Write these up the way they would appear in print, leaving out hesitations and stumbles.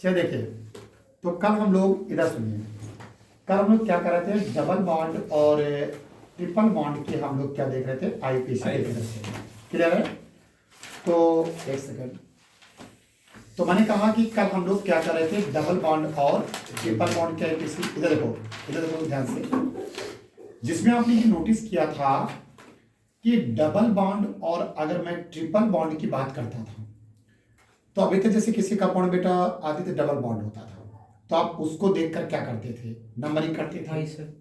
चलिए देखिए, तो कल हम लोग इधर सुनिए, कल हम लोग क्या कर रहे थे, डबल बॉन्ड और ट्रिपल बॉन्ड के हम लोग क्या देख रहे थे, आईपीसी देख रहे थे। क्लियर है? तो एक सेकंड, तो मैंने कहा कि कल हम लोग क्या कर रहे थे, डबल बॉन्ड और ट्रिपल बॉन्ड के आईपीसी। इधर देखो ध्यान से, जिसमें आपने ये नोटिस किया था कि डबल बॉन्ड और अगर मैं ट्रिपल बॉन्ड की बात करता था, तो अभी तक जैसे किसी का बॉन्ड बेटा आते थे डबल बॉन्ड होता था, तो आप उसको देखकर क्या करते थे, नंबरिंग करते थे। सर।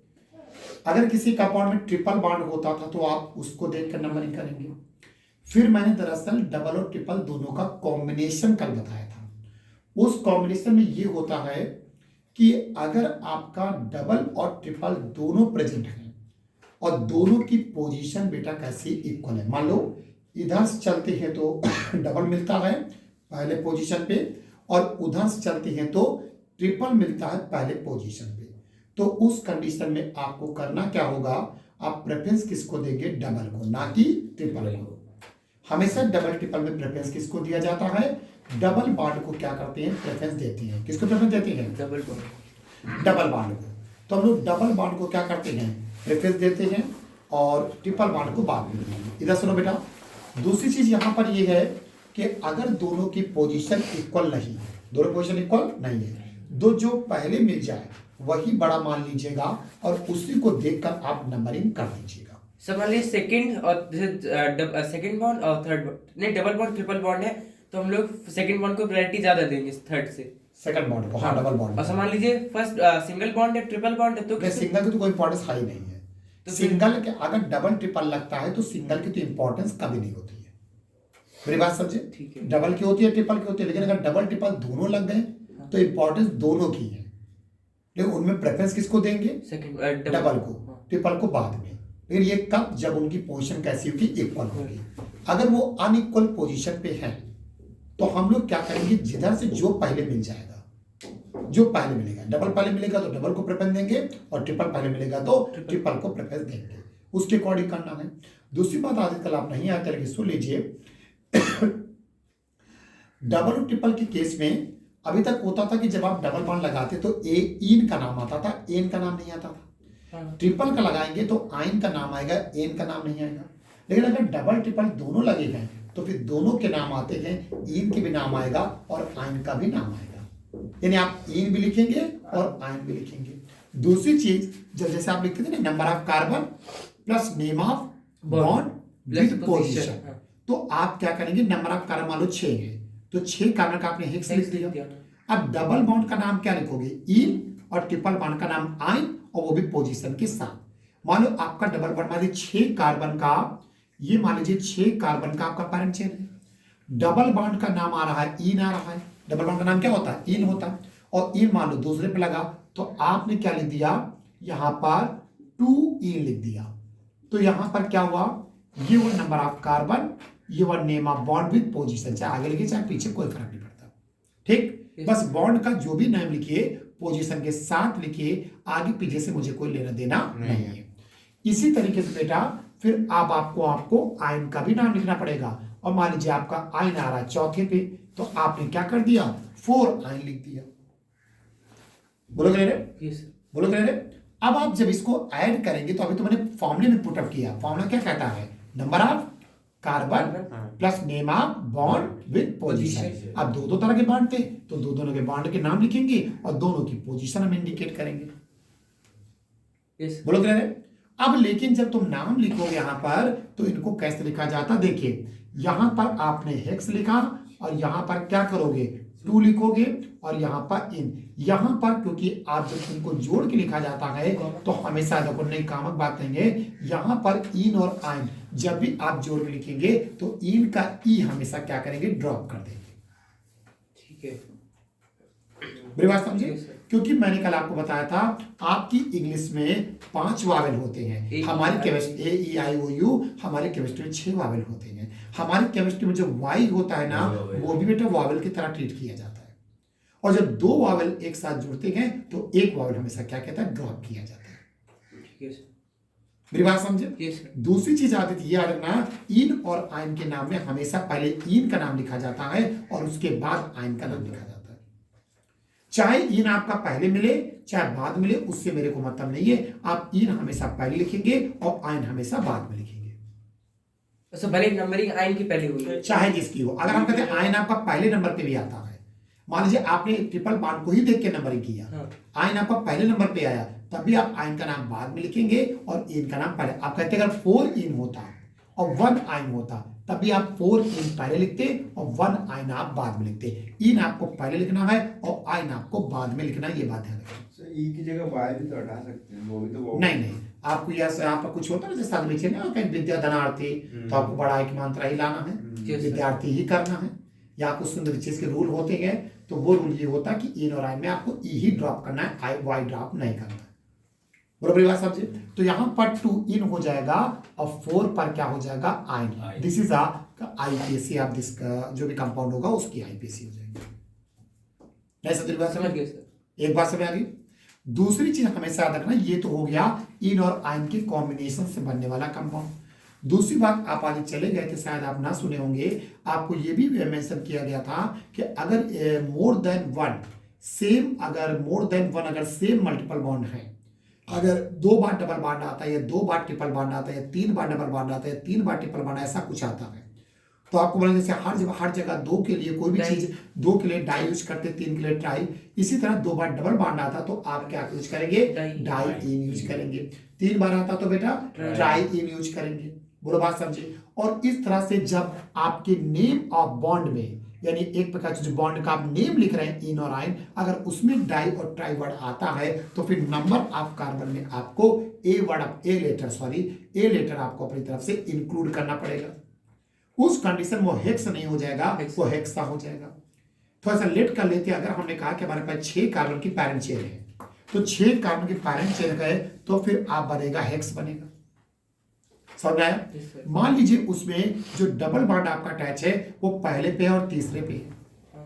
अगर किसी का बॉन्ड में ट्रिपल बॉन्ड होता था तो आप उसको देखकर नंबरिंग करेंगे। फिर मैंने दरअसल डबल और ट्रिपल दोनों का कॉम्बिनेशन कल बताया था। उस कॉम्बिनेशन में ये होता है कि अगर आपका डबल और ट्रिपल दोनों प्रेजेंट हैं और दोनों की पोजीशन बेटा कैसी इक्वल है, मान लो इधर से चलते हैं तो डबल मिलता है पहले पोजीशन पे, और उधर से चलते हैं तो ट्रिपल मिलता है पहले पोजीशन पे, तो उस कंडीशन में आपको करना क्या होगा, आप प्रेफरेंस किसको देंगे, डबल को, ना कि ट्रिपल को। हमेशा डबल ट्रिपल में प्रेफरेंस किसको दिया जाता है, डबल बॉन्ड को क्या करते हैं, प्रेफरेंस देते हैं। किसको प्रेफरेंस देते हैं, डबल बॉन्ड। डबल बॉन्ड को। तो हम लोग डबल बॉन्ड को क्या करते हैं, प्रेफरेंस देते हैं, और ट्रिपल बॉन्ड को बाद में देते हैं। इधर सुनो बेटा, दूसरी चीज यहां पर ये है कि अगर दोनों की पोजीशन इक्वल नहीं है, दोनों पोजीशन इक्वल नहीं है, दो जो पहले मिल जाए वही बड़ा मान लीजिएगा और उसी को देखकर आप नंबरिंग कर दीजिएगा। सर मान लीजिए सेकंड और सेकंड बॉन्ड और थर्ड नहीं, डबल बॉन्ड ट्रिपल बॉन्ड है तो हम लोग सेकंड बॉन्ड को प्रायोरिटी ज्यादा देंगे थर्ड से। सेकंड बॉन्ड को, हाँ डबल बॉन्ड। और मान लीजिए फर्स्ट सिंगल बॉन्ड है, ट्रिपल बॉन्ड है, तो सिंगल की तो कोई इंपॉर्टेंस हाई नहीं है। तो सिंगल के अगर डबल ट्रिपल लगता है तो सिंगल की तो इंपॉर्टेंस कभी नहीं होती है। मेरी बात समझे? ठीक है। डबल की होती है, ट्रिपल की होती है, लेकिन अगर डबल ट्रिपल दोनों लग गए तो इंपॉर्टेंस दोनों की है, लेकिन उनमें प्रेफरेंस किसको देंगे, सेकंड डबल को, ट्रिपल को बाद में। लेकिन ये कब, जब उनकी पोजीशन कैसी होगी, इक्वल होगी। अगर वो अनइक्वल पोजीशन पे है तो हम लोग क्या करेंगे, जिधर से जो पहले मिल जाएगा, जो पहले मिलेगा, डबल पहले मिलेगा तो डबल को प्रेफरेंस देंगे, और ट्रिपल पहले मिलेगा तो ट्रिपल को प्रेफरेंस देंगे, उसके अकॉर्डिंग करना है। दूसरी बात आदि कल आप नहीं आते, लेकिन सुन लीजिए, डबल और ट्रिपल के केस में अभी तक होता था कि जब आप डबल बॉन्ड लगाते तो इन का नाम आता था, एन का नाम नहीं आता था। ट्रिपल का लगाएंगे तो आइन का नाम आएगा, एन का नाम नहीं आएगा। लेकिन अगर डबल ट्रिपल दोनों लगे हैं तो फिर दोनों के नाम आते हैं, इन के भी नाम आएगा और आइन का भी नाम आएगा, यानी आप इन भी लिखेंगे और आइन भी लिखेंगे। दूसरी चीज, जब जैसे आप लिखते थे ना, number of carbon plus name of bond with position, तो आप क्या करेंगे, नंबर ऑफ कार्बन मान लो 6 है तो 6 कार्बन का आपने हेक्स लिख दिया। अब डबल बॉन्ड का नाम क्या लिखोगे, इन, और ट्रिपल बॉन्ड का नाम आइन, और वो भी पोजीशन के साथ। मान लो आपका डबल बॉन्ड, मान लीजिए 6 कार्बन का, ये मान लीजिए 6 कार्बन का आपका पैरेंट चेन है, डबल बॉन्ड का नाम आ रहा है, इन आ रहा है। डबल बॉन्ड का नाम क्या होता है, इन होता है, और इन मान लो दूसरे पे लगा तो आपने क्या लिख दिया, यहां पर 2 इन लिख दिया। तो यहां पर क्या हुआ, ये वो नंबर ऑफ कार्बन, ये वो name of bond with position, चाहे आगे लिखिए चाहे पीछे, कोई फर्क नहीं पड़ता। ठीक, बस बॉन्ड का जो भी नाम लिखिए पोजीशन के साथ लिखिए, आगे पीछे से मुझे कोई लेना देना नहीं है। इसी तरीके से बेटा फिर आपको आयन का भी नाम लिखना पड़ेगा, और मान लीजिए आपका आयन आ रहा है चौथे पे, तो आपने क्या कर दिया, 4 आयन लिख दिया। बोलो क्लियर, बोलो क्लियर। अब आप जब इसको ऐड करेंगे तो अभी तो मैंने फॉर्मूले में पुट अप किया, फॉर्मूला क्या कहता है, number of carbon plus name of bond with position. अब दो तरह के बॉन्ड थे तो दोनों के बॉन्ड के नाम लिखेंगे और दोनों की पोजीशन हम इंडिकेट करेंगे। बोलो क्लियर है। अब लेकिन जब तुम नाम लिखोगे यहां पर तो इनको कैसे लिखा जाता, देखिए यहां पर आपने हेक्स लिखा और यहां पर क्या करोगे, 2 लिखोगे, और यहां पर इन, यहां पर क्योंकि आप जब इनको जोड़ के लिखा जाता है तो हमेशा देखो नई कामक बात कहेंगे, यहां पर इन और आइन जब भी आप जोड़ के लिखेंगे तो इन का ई हमेशा क्या करेंगे, ड्रॉप कर देंगे। ठीक है, मेरी बात समझे? क्योंकि मैंने कल आपको बताया था आपकी इंग्लिश में 5 वावेल होते हैं, हमारी chemistry A E I O U, हमारे केमिस्ट्री में 6 वावेल होते हैं। हमारी केमिस्ट्री में जो वाई होता है ना, वो भी बेटा वावेल की तरह ट्रीट किया जाता है, और जब 2 वावेल एक साथ जुड़ते हैं तो एक वावेल हमेशा क्या कहता है, ड्रॉप किया जाता है। मेरी बात समझे? दूसरी चीज आती थी, याद रखना, इन और आइन के नाम में हमेशा पहले इन का नाम लिखा जाता है और उसके बाद आइन का नाम लिखा जाता है। चाहे इन आपका पहले मिले चाहे बाद मिले, उससे मेरे को मतलब नहीं है। आप इन हमेशा पहले लिखेंगे और आइन हमेशा बाद में लिखेंगे, तो भले नंबरिंग आइन की पहले हुई है, चाहे जिसकी हो। अगर हम कहते हैं आइन आपका पहले नंबर पे भी आता है, मान लीजिए आपने ट्रिपल बॉन्ड को ही देख के नंबरिंग किया, आइन आपका पहले नंबर पे आया, तब भी आप आइन का नाम बाद में लिखेंगे और इन का नाम पहले। आप कहते हैं अगर 4 इन होता और 1 आइन होता, तब भी आप 4 इन पहले लिखते और 1 आइन आप बाद में लिखते। इन आपको पहले लिखना है और आइन आपको बाद में लिखना है, ये बात है। ई की जगह वाई भी तो हटा सकते हैं, वो भी तो नहीं, आपको यहाँ पर कुछ होता है, जैसे साथ में ना कहीं विद्या धनार्थी, तो आपको बड़ा एक मंत्र ही लाना है, विद्यार्थी ही करना है, या कुछ सुंदर चीज के रूल होते हैं। तो वो रूल ये होता है कि इन और आई में आपको ई ही ड्रॉप करना है, आई वाई ड्रॉप नहीं करना है। बराबर बात समझे? तो यहाँ पर 2 इन हो जाएगा और 4 पर क्या हो जाएगा, yne. This is IUPAC of this, जो भी कंपाउंड होगा उसकी आईपीएसी हो जाएगी। नहीं समझ गए सर? एक बात समझ आ गई। दूसरी चीज हमेशा याद रखना, ये तो हो गया इन और आइन के कॉम्बिनेशन से बनने वाला कंपाउंड। दूसरी बात, आप आगे चले गए थे, शायद आप ना सुने होंगे, आपको ये भी मेंशन किया गया था कि अगर मोर देन वन अगर सेम मल्टीपल बॉन्ड है, अगर 2 बार डबल बॉन्ड आता है या 2 बार ट्रिपल बॉन्ड आता है या 3 बार डबल बॉन्ड आता है या 3 बार ट्रिपल बॉन्ड, ऐसा कुछ आता है, तो आपको बोला जैसे हर जगह 2 के लिए कोई भी चीज, 2 के लिए डाई यूज करते, 3 के लिए ट्राई, इसी तरह 2 बार डबल बॉन्ड आता तो आप क्या यूज करेंगे, डाई इन यूज करेंगे। 3 बार आता तो बेटा ट्राई इन यूज करेंगे। बोलो बात समझे? और इस तरह से जब आपके नेम ऑफ बॉन्ड में, यानी एक प्रकार से जो बॉन्ड का आप नेम लिख रहे हैं इन और आइन, अगर उसमें डाई और ट्राई वर्ड आता है तो फिर नंबर ऑफ कार्बन में आपको ए लेटर आपको अपनी तरफ से इंक्लूड करना पड़ेगा। उस कंडीशन में वो हेक्स नहीं हो जाएगा, वो हेक्सा हो जाएगा। थोड़ा सा लेट कर लेते हैं। अगर हमने कहा कि हमारे पास 6 कार्बन की पैरेंट चेन है, तो 6 कार्बन की पैरेंट चेन है, तो फिर आप बनेगा हेक्स बनेगा। समझ आया? मान लीजिए उसमें जो डबल बॉन्ड आपका अटैच है वो पहले पे है और तीसरे पे है,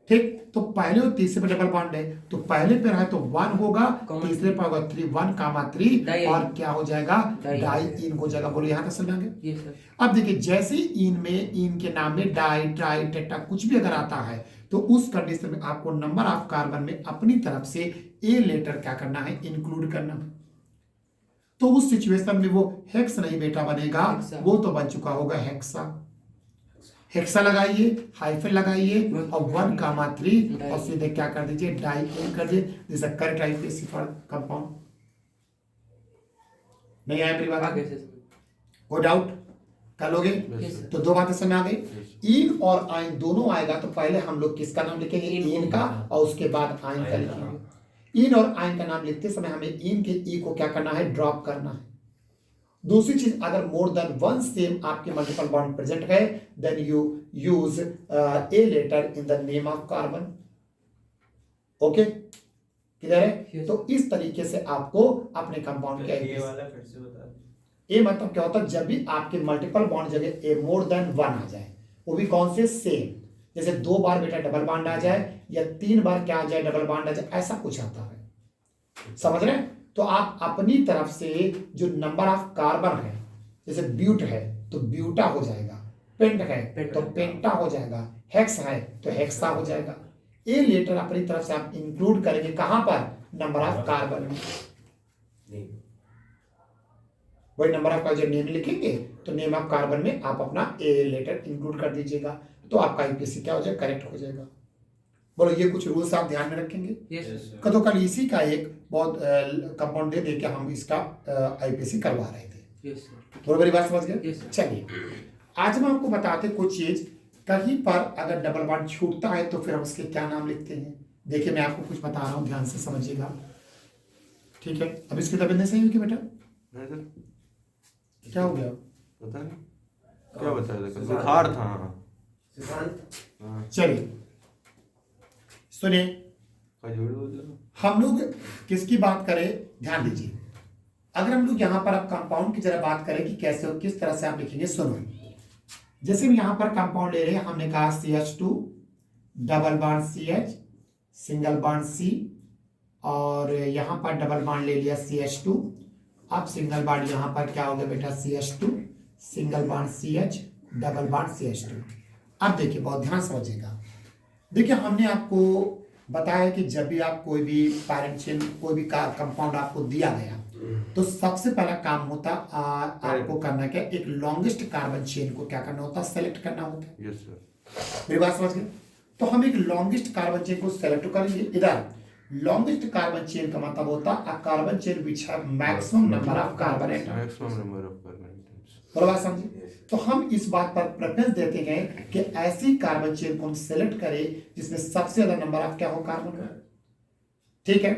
ठीक? तो पहले और तीसरे पे डबल बॉन्ड है, तो पहले पे है तो 1 होगा, तीसरे पे होगा 3, 1,3 और क्या हो जाएगा, डाई इन हो जाएगा। बोलो यहाँ तक समझ गए? अब देखिए, जैसे इन में, इन के नाम में डाई, ट्राई, टेट्रा कुछ भी अगर आता है, तो उस कंडीशन में आपको नंबर ऑफ कार्बन में अपनी तरफ से ए लेटर क्या करना है, इंक्लूड करना है। तो उस सिचुएशन में वो हेक्स नहीं बेटा बनेगा, वो तो बन चुका होगा हेक्सा। हेक्सा लगाइए, हाइफन लगाइए और 1,3 और सीधे क्या कर दीजिए, डाई इन कर दीजिए। This is correct IUPAC for compound. नहीं आया मेरी बात? कोई डाउट कर लोगे? तो 2 बातें समझ आ गई। इन और आइन दोनों आएगा तो पहले हम लोग किसका नाम लिखेंगे, इन का, और उसके बाद आइन का लिखेंगे। इन और आइन का नाम लिखते समय हमें इन के ई को क्या करना है, ड्रॉप करना है। दूसरी चीज, अगर मोर देन 1 सेम आपके मल्टीपल बॉन्ड प्रेजेंट है, then you use a letter in the name of carbon. Okay, clear है? तो इस तरीके से आपको अपने कंपाउंड के ए मतलब क्या होता है, जब भी आपके मल्टीपल बॉन्ड जगह ए मोर देन 1 आ जाए, वो भी कौन से, सेम, जैसे 2 बार बेटा डबल बॉन्ड आ जाए या 3 बार क्या आ जाए, डबल बॉन्ड आ जाए, ऐसा कुछ आता है। समझ रहे हैं? तो आप अपनी तरफ से जो नंबर ऑफ कार्बन है, जैसे ब्यूट है तो ब्यूटा हो जाएगा, पेंट है तो पेंटा हो जाएगा, हेक्स है तो हेक्सा हो जाएगा। ए लेटर अपनी तरफ से आप इंक्लूड करेंगे कहां पर, नंबर ऑफ कार्बन में। वही नंबर ऑफ का जो नेम लिखेंगे तो नेम ऑफ कार्बन में आप अपना ए लेटर इंक्लूड कर दीजिएगा, तो आपका आईपीएसी क्या हो जाएगा, करेक्ट हो जाएगा। बोलो, ये कुछ रूल्स आप ध्यान में रखेंगे। तो कल इसी का एक बहुत कंपाउंड दे के हम इसका आईपीएसी करवा रहे थे। थोड़ी बड़ी बात समझ गए? चलिए, आज हम आपको बताते कुछ चीज, कहीं पर अगर डबल बॉन्ड छूटता है तो फिर हम उसके क्या नाम लिखते हैं। देखिए, मैं आपको कुछ बता रहा हूँ, ध्यान से समझिएगा, ठीक है? अब इसकी तबीयत नहीं सही हुई कि बेटा? क्या हो गया? पता नहीं क्या बता रहे थे, बुखार था। चलिए सुनिए, हम लोग किसकी बात करें, ध्यान दीजिए। अगर हम लोग यहाँ पर अब कंपाउंड की जरा बात करें कि कैसे और किस तरह से आप लिखेंगे, सुनो। जैसे हम यहाँ पर कंपाउंड ले रहे हैं, हमने कहा CH2 double bond CH single bond C, और यहाँ पर डबल बॉन्ड ले लिया CH2। अब सिंगल बॉन्ड यहाँ पर क्या हो गया बेटा, CH2 single bond CH double bond CH2। अब देखिए, बहुत ध्यान समझिएगा। देखिए, हमने आपको बताया कि जब भी आप कोई भी पैरेंट चेन कोई भी कंपाउंड आपको दिया गया तो सबसे पहला काम होता आपको करना क्या, एक लॉन्गेस्ट कार्बन चेन को क्या करना होता, सेलेक्ट करना होता है। Yes sir. मेरी बात समझ गए? तो हम एक लॉन्गेस्ट कार्बन चेन को सेलेक्ट करेंगे। इधर लॉन्गेस्ट कार्बन चेन का मतलब होता है carbon chain which have maximum number of carbon atom. Maximum number of carbon atoms. बराबर बात समझे? तो हम इस बात पर प्रेफरेंस देते हैं कि ऐसी कार्बन चेन को हम सेलेक्ट करें जिसमें सबसे ज्यादा नंबर ऑफ क्या हो, कार्बन हो। ठीक है,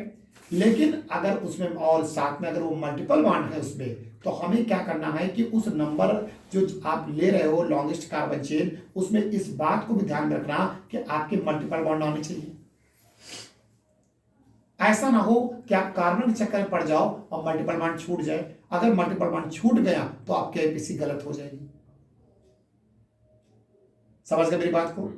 लेकिन अगर उसमें और साथ में अगर वो मल्टीपल बॉन्ड है उसमें, तो हमें क्या करना है कि उस नंबर जो आप ले रहे हो लॉन्गेस्ट कार्बन चेन, उसमें इस बात को भी ध्यान रखना कि आपके मल्टीपल बॉन्ड आने चाहिए। ऐसा ना हो कि आप कार्बन के चक्कर में पड़ जाओ और मल्टीपल बॉन्ड छूट जाए। अगर मल्टीपल बॉन्ड छूट गया तो आपकी आईपीसी गलत हो जाएगी। समझ गए मेरी बात को?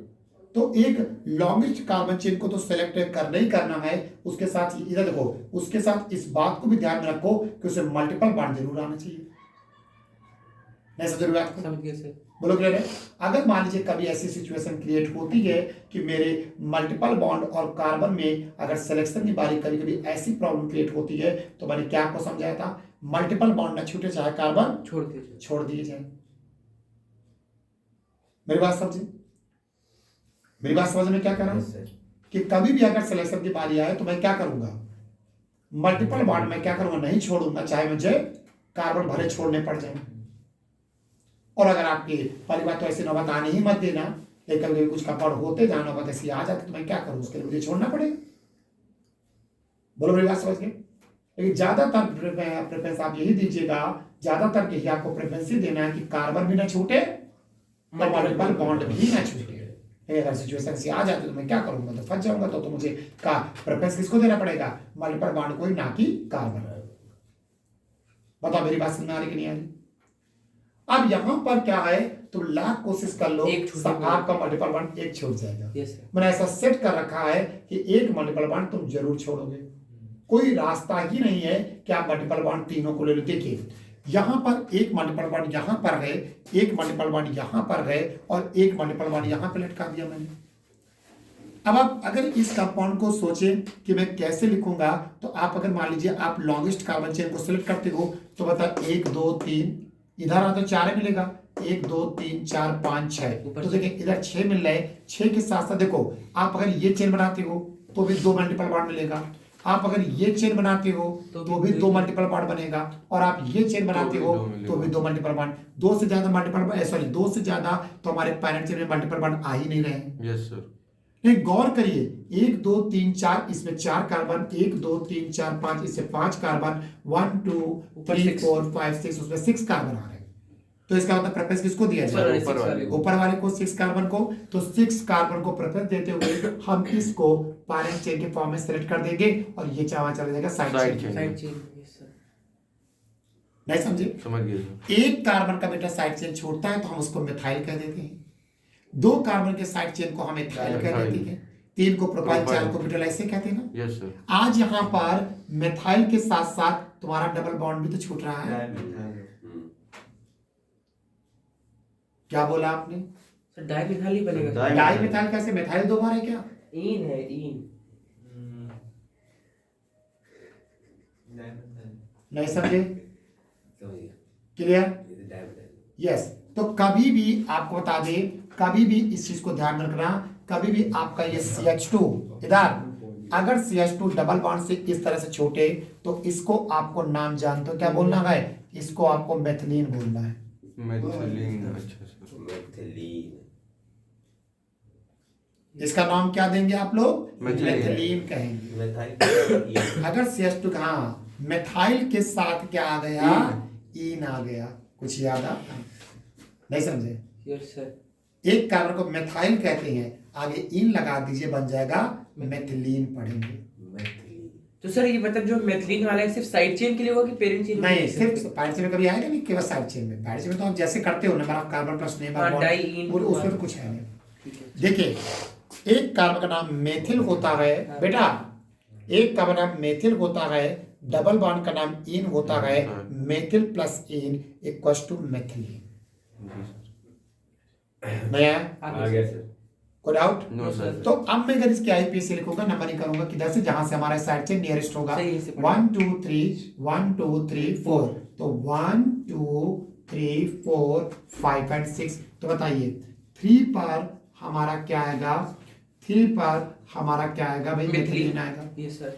तो एक लॉन्गेस्ट कार्बन चेन को तो सेलेक्ट करना ही करना है, उसके साथ इधर देखो, उसके साथ इस बात को भी ध्यान में रखो कि उसे मल्टीपल बॉन्ड जरूर आना चाहिए। नहीं समझ रहे बात को? समझ गए सर। बोलो क्लियर है? अगर मान लीजिए कभी ऐसी सिचुएशन क्रिएट होती है कि मेरे मल्टीपल बॉन्ड और कार्बन में अगर सिलेक्शन की बारी कभी कभी ऐसी प्रॉब्लम क्रिएट होती है, तो मैंने क्या आपको समझाया था, मल्टीपल बॉन्ड न छूटे चाहे कार्बन छोड़ दिए जाए। मेरी बात समझे? मेरी बात समझ में क्या कर रहा हूं कि कभी भी अगर सिलेक्शन की बारी आए तो मैं क्या करूंगा, मल्टीपल बॉन्ड में क्या करूंगा, नहीं छोड़ूंगा चाहे मुझे कार्बन भरे छोड़ने पड़ जाए। और अगर आपकी पहली बात तो ऐसी नौबत आने ही मत देना, लेकिन कभी कुछ कपड़ होते जहां नौबत ऐसी आ जाती तो मैं क्या करूं, उसके लिए मुझे छोड़ना पड़ेगा। बोलो मेरी बात समझ गए? लेकिन ज्यादातर प्रेफरेंस आप यही दीजिएगा, ज्यादातर यही आपको प्रेफरेंस देना है कि कार्बन भी ना छूटे और मल्टीपल बॉन्ड भी ना छूटे। अगर सिचुएशन से आ जाती तो मैं क्या करूंगा, तो फंस जाऊंगा। तो मुझे का प्रेफरेंस किसको देना पड़ेगा, मल्टीपल बॉन्ड को ही, ना कि कार्बन। बताओ मेरी बात समझ में आ रही कि नहीं आ रही? अब यहां पर क्या है, तुम लाख कोशिश कर लो, आपका मल्टीपल बॉन्ड एक छूट जाएगा। मैंने ऐसा सेट कर रखा है कि एक मल्टीपल बॉन्ड तुम जरूर छोड़ोगे। कोई रास्ता ही नहीं है कि आप मल्टीपल बॉन्ड तीनों को ले लो। देखिए यहां पर एक मल्टीपल बॉन्ड यहां पर गए, एक मल्टीपल बॉन्ड यहां पर गए और एक मल्टीपल बॉन्ड यहां पर लटका दिया मैंने। अब आप अगर इस कंपाउंड को सोचें कि मैं कैसे लिखूंगा, तो आप अगर मान लीजिए आप लॉन्गेस्ट कार्बन चेन को सिलेक्ट करते हो तो बता 1 2 3, इधर आ तो 4 मिलेगा, 1 2 3 4 5 6। तो देखिए इधर 6 मिल रहा है, 6 के साथ साथ देखो आप अगर ये चेन बनाते हो तो भी 2 मल्टीपल बॉन्ड मिलेगा, आप अगर ये चेन बनाते हो तो भी 2 मल्टीपल बॉन्ड बनेगा, और आप ये चेन बनाते हो तो भी 2 मल्टीपल बॉन्ड। 2 से ज्यादा मल्टीपल सॉरी 2 से ज्यादा तो हमारे पैरेंट चेन में मल्टीपल बॉन्ड आ ही नहीं रहे। Yes sir. नहीं गौर करिए, 1 2 3 4 इसमें 4 कार्बन, 1 2 3 4 5 इससे 5 कार्बन, 1 2 3 4 5 6 उसमें 6 कार्बन आ रहे हैं। तो इसका मतलब प्रेफरेंस किसको दिया जाए, ऊपर वाले को 6 कार्बन को। तो 6 कार्बन को प्रेफरेंस देते हुए हम इसको पैरेंट चेन के फॉर्म में सेलेक्ट कर देंगे और ये चावा चला जाएगा साइड चेन। नहीं समझे? समझ गए। एक कार्बन का बेटा साइड चेन छोड़ता है तो हम उसको मिथाइल कह देते हैं, 2 कार्बन के साइड चेन को हम इथाइल कह देते हैं, 3 को प्रोपाइल, 4 को ब्यूटाइल, ऐसे कहते हैं ना। Yes sir. आज यहाँ पर मिथाइल के साथ साथ तुम्हारा डबल बॉन्ड भी तो छूट रहा है। क्या बोला आपने? डाइमिथाइल ही बनेगा। डाइमिथाइल कैसे, मिथाइल 2 बार है क्या? इन है, इन नहीं समझे? क्लियर? यस। तो कभी भी आपको बता दे, कभी भी इस चीज को ध्यान रखना, कभी भी आपका ये CH2 इधर अगर CH2 डबल बॉन्ड से इस तरह से छोटे तो इसको आपको नाम जानते हो क्या बोलना है, इसको आपको मेथिलीन बोलना है। मेथिलीन। अच्छा सर। इसका नाम क्या देंगे आप लोग, मेथिलीन कहेंगे। अगर CH2 हाँ मेथाइल के साथ क्या आ गया, इन आ गया, कुछ याद आता नहीं समझे? Yes sir. एक कार्बन को मेथाइल कहते हैं, आगे इन लगा दीजिए बन जाएगा मेथिलीन पढ़ेंगे। तो सर ये मतलब जो मेथिलीन वाला है सिर्फ साइड चेन के लिए होगा कि पेरेंट चेन? नहीं, सिर्फ पैरेंट चेन में कभी आएगा नहीं, केवल साइड चेन में। पैरेंट चेन में तो आप जैसे करते हो number of carbon plus name of bond, उसमें तो कुछ है नहीं। देखिए एक कार्बन का नाम मेथिल होता है बेटा, एक कार्बन का नाम मेथिल होता है, डबल बॉन्ड का नाम इन होता है, methyl plus yne equals to methylene. नया आ गया सर। कोई डाउट? No sir. तो अब मैं अगर इसके आईपीसी लिखूंगा, नंबरिंग करूंगा किधर से, जहां से हमारा साइड चेन नियरेस्ट होगा। सही से पढ़ो। 1 2 3 1 2 3 4, तो 1 2 3 4 5 एंड 6। तो बताइए 3 पर हमारा क्या आएगा, 3 पर हमारा क्या आएगा भाई, मिथिलीन आएगा। Yes sir.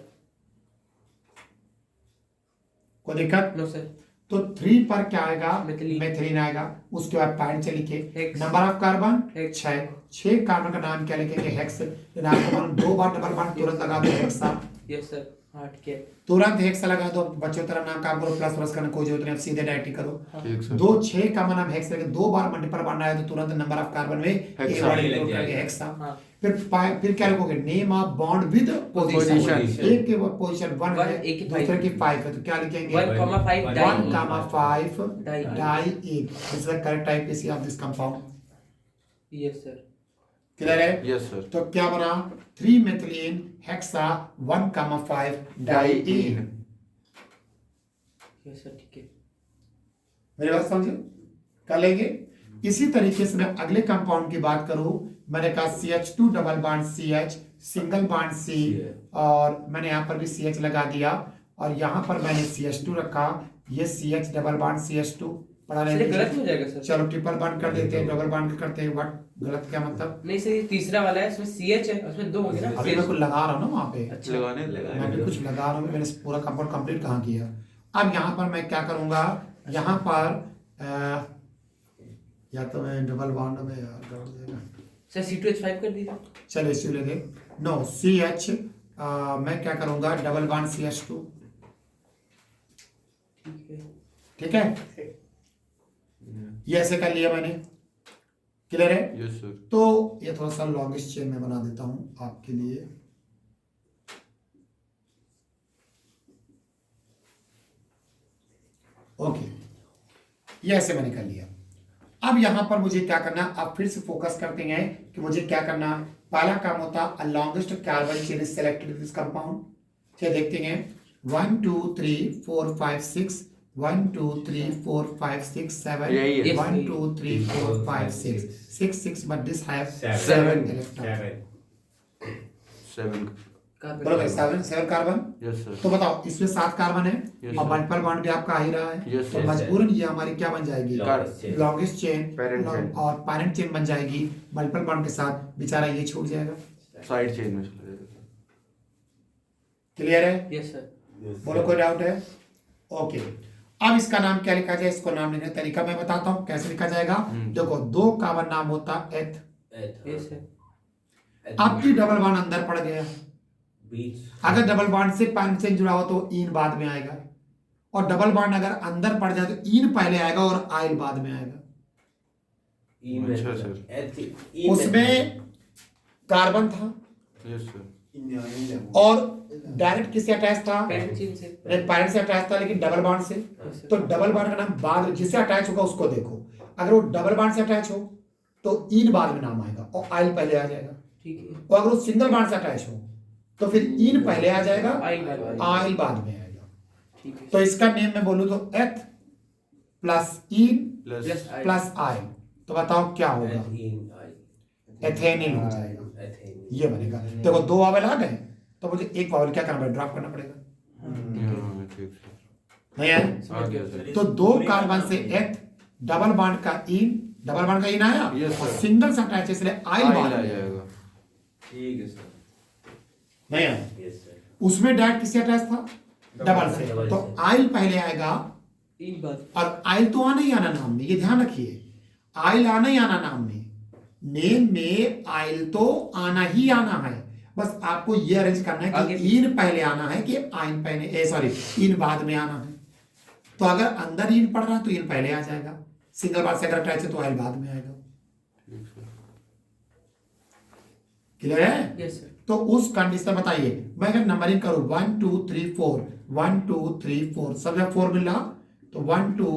कोई दिक्कत? No sir. तो 3 पर क्या आएगा, मिथिलीन। मिथिलीन आएगा। उसके बाद पैरेंट से लिखे hex. Number of carbon hex. 6 carbon का नाम क्या लिखेंगे, हेक्स। लेकिन आपको मालूम 2 बार डबल बॉन्ड तुरंत लगा दो हेक्सा, यस सर। हाँ ठीक है। तुरंत हेक्सा लगा दो। बच्चों तरह नाम काम करो, प्लस प्लस करने कोई जरूरत नहीं, सीधे डायरेक्ट ही करो। ठीक सर। 2 6 का नाम हेक्स लगे, 2 बार मल्टीपल बॉन्ड आया तो तुरंत नंबर ऑफ कार्बन में हेक्सा। ए वर्ड इंक्लूड करके हेक्सा। हाँ। फिर क्या लिखोगे, name of bond with position. Position। एक के पोजीशन 1 है, एक की दूसरे की 5 5 है, तो क्या लिखेंगे 1,5 1, 5 di. Di. This is the correct IUPAC of this compound. Yes sir. Clear है? Yes sir. तो क्या बना, 3 methylene hexa 1, 5 diene. Yes sir ठीक है। मेरी बात समझे? कर लेंगे। इसी तरीके से मैं अगले कंपाउंड की बात करूं, मैंने कहा CH2 double bond CH single bond C, और मैंने यहाँ पर भी CH लगा दिया, और यहाँ पर मैंने CH2 रखा, ये CH डबल बॉन्ड CH2 पढ़ा सर ये नहीं। गलत हो जाएगा सर। चलो ट्रिपल बॉन्ड कर देते हैं, डबल बॉन्ड करते हैं। व्हाट गलत क्या मतलब? नहीं सर, ये तीसरा वाला है, इसमें CH है, उसमें 2 होंगे ना। अभी मैं कुछ लगा रहा हूँ ना वहाँ पे, अच्छा। मैं भी कुछ लगा रहा हूँ, मैंने पूरा कंपाउंड कंप्लीट कहाँ किया। अब यहाँ पर मैं क्या करूँगा, यहाँ पर या तो मैं डबल बॉन्ड में यार कर देगा, सर C2H5 कर दीजिए। चलो इसी लेंगे। नो CH, मैं क्या करूँगा, डबल बॉन्ड CH2। ठीक है। ठीक है, ये ऐसे कर लिया मैंने। क्लियर है? Yes sir. तो ये थोड़ा सा लॉन्गेस्ट चेन में बना देता हूँ आपके लिए। ओके, ये ऐसे मैंने कर लिया। अब यहां पर मुझे क्या करना, अब फिर से फोकस करते हैं कि मुझे क्या करना। पहला काम होता है longest carbon chain is selected this compound. चलिए देखते हैं 1 2 3 4 5 6 1 2 3 4 5 6 7 यही है। 1 2 3 4 5 6 6 but this have 7 7 electron। 7 कहाँ बोलो पे? भाई 7 कार्बन। Yes sir. तो बताओ इसमें 7 कार्बन है, Yes, और sir. मल्टीपल बॉन्ड भी आपका आ ही रहा है, Yes, तो yes, मजबूरन ये हमारी क्या बन जाएगी, लॉन्गेस्ट चेन Parent chain। और पैरेंट चेन बन जाएगी। मल्टीपल बॉन्ड के साथ बेचारा ये छूट जाएगा। साइड चेन में चला जाएगा। क्लियर है? Yes sir. बोलो कोई डाउट है? ओके, अब इसका नाम क्या लिखा जाए, इसको नाम लिखने का तरीका मैं बताता हूँ कैसे लिखा जाएगा। देखो 2 कार्बन नाम होता एथ, यस सर। आपकी डबल बॉन्ड अंदर पड़ गया, अगर डबल बॉन्ड से पैरेंट चेन जुड़ा हो तो इन बाद में आएगा, और डबल बॉन्ड अगर अंदर पड़ जाए तो इन पहले आएगा और आइल बाद में आएगा। अच्छा सर। उसमें कार्बन था यस सर। और डायरेक्ट किससे अटैच था, पैरेंट चेन से। पैरेंट से अटैच था, लेकिन डबल बॉन्ड से। Yes, sir. तो डबल बॉन्ड का नाम बाद, जिससे अटैच होगा उसको देखो, अगर वो डबल बॉन्ड से अटैच हो तो इन बाद में नाम आएगा और आइल पहले आ जाएगा, ठीक है। और अगर वो सिंगल बॉन्ड से अटैच हो तो फिर इन पहले आ जाएगा, आइल बाद में। आइल बाद में आएगा। ठीक है। तो इसका नेम मैं बोलूं तो एथ प्लस इन प्लस प्लस आइल, तो बताओ क्या होगा, एथेनिल हो जाएगा, ये बनेगा। देखो 2 वावल आ गए, तो मुझे एक वावल क्या करना पड़ेगा, ड्रॉप करना पड़ेगा, ठीक सर। नहीं है? आ गया सर। तो 2 कार्बन से एथ, डबल बॉन्ड का इन, डबल बॉन्ड का इन आया, Yes, और sir. सिंगल से अटैच है इसलिए आइल आइल बाद आ में आएगा। जाएगा। ठीक है सर। नहीं है? Yes sir. उसमें डायरेक्ट किससे अटैच था, डबल से, डबल तो से। आइल पहले आएगा, इन बाद। और आइल तो आना ही आना नाम में, ये ध्यान रखिए, आइल आना ही आना नाम में, नेम में आइल तो आना ही आना है, बस आपको ये अरेंज करना है आगे कि इन पहले आना है कि आइन पहले, सॉरी इन बाद में आना है। तो अगर अंदर इन पड़ रहा है तो इन पहले आ जाएगा, सिंगल बार से अगर अटैच है तो आइल बाद में आएगा। ठीक सर। क्लियर है? Yes sir. तो उस कंडीशन बताइए, मैं अगर नंबरिंग करूं 1 2 3 4 1 2 3 4, सब जगह 4 मिल रहा, तो 1 2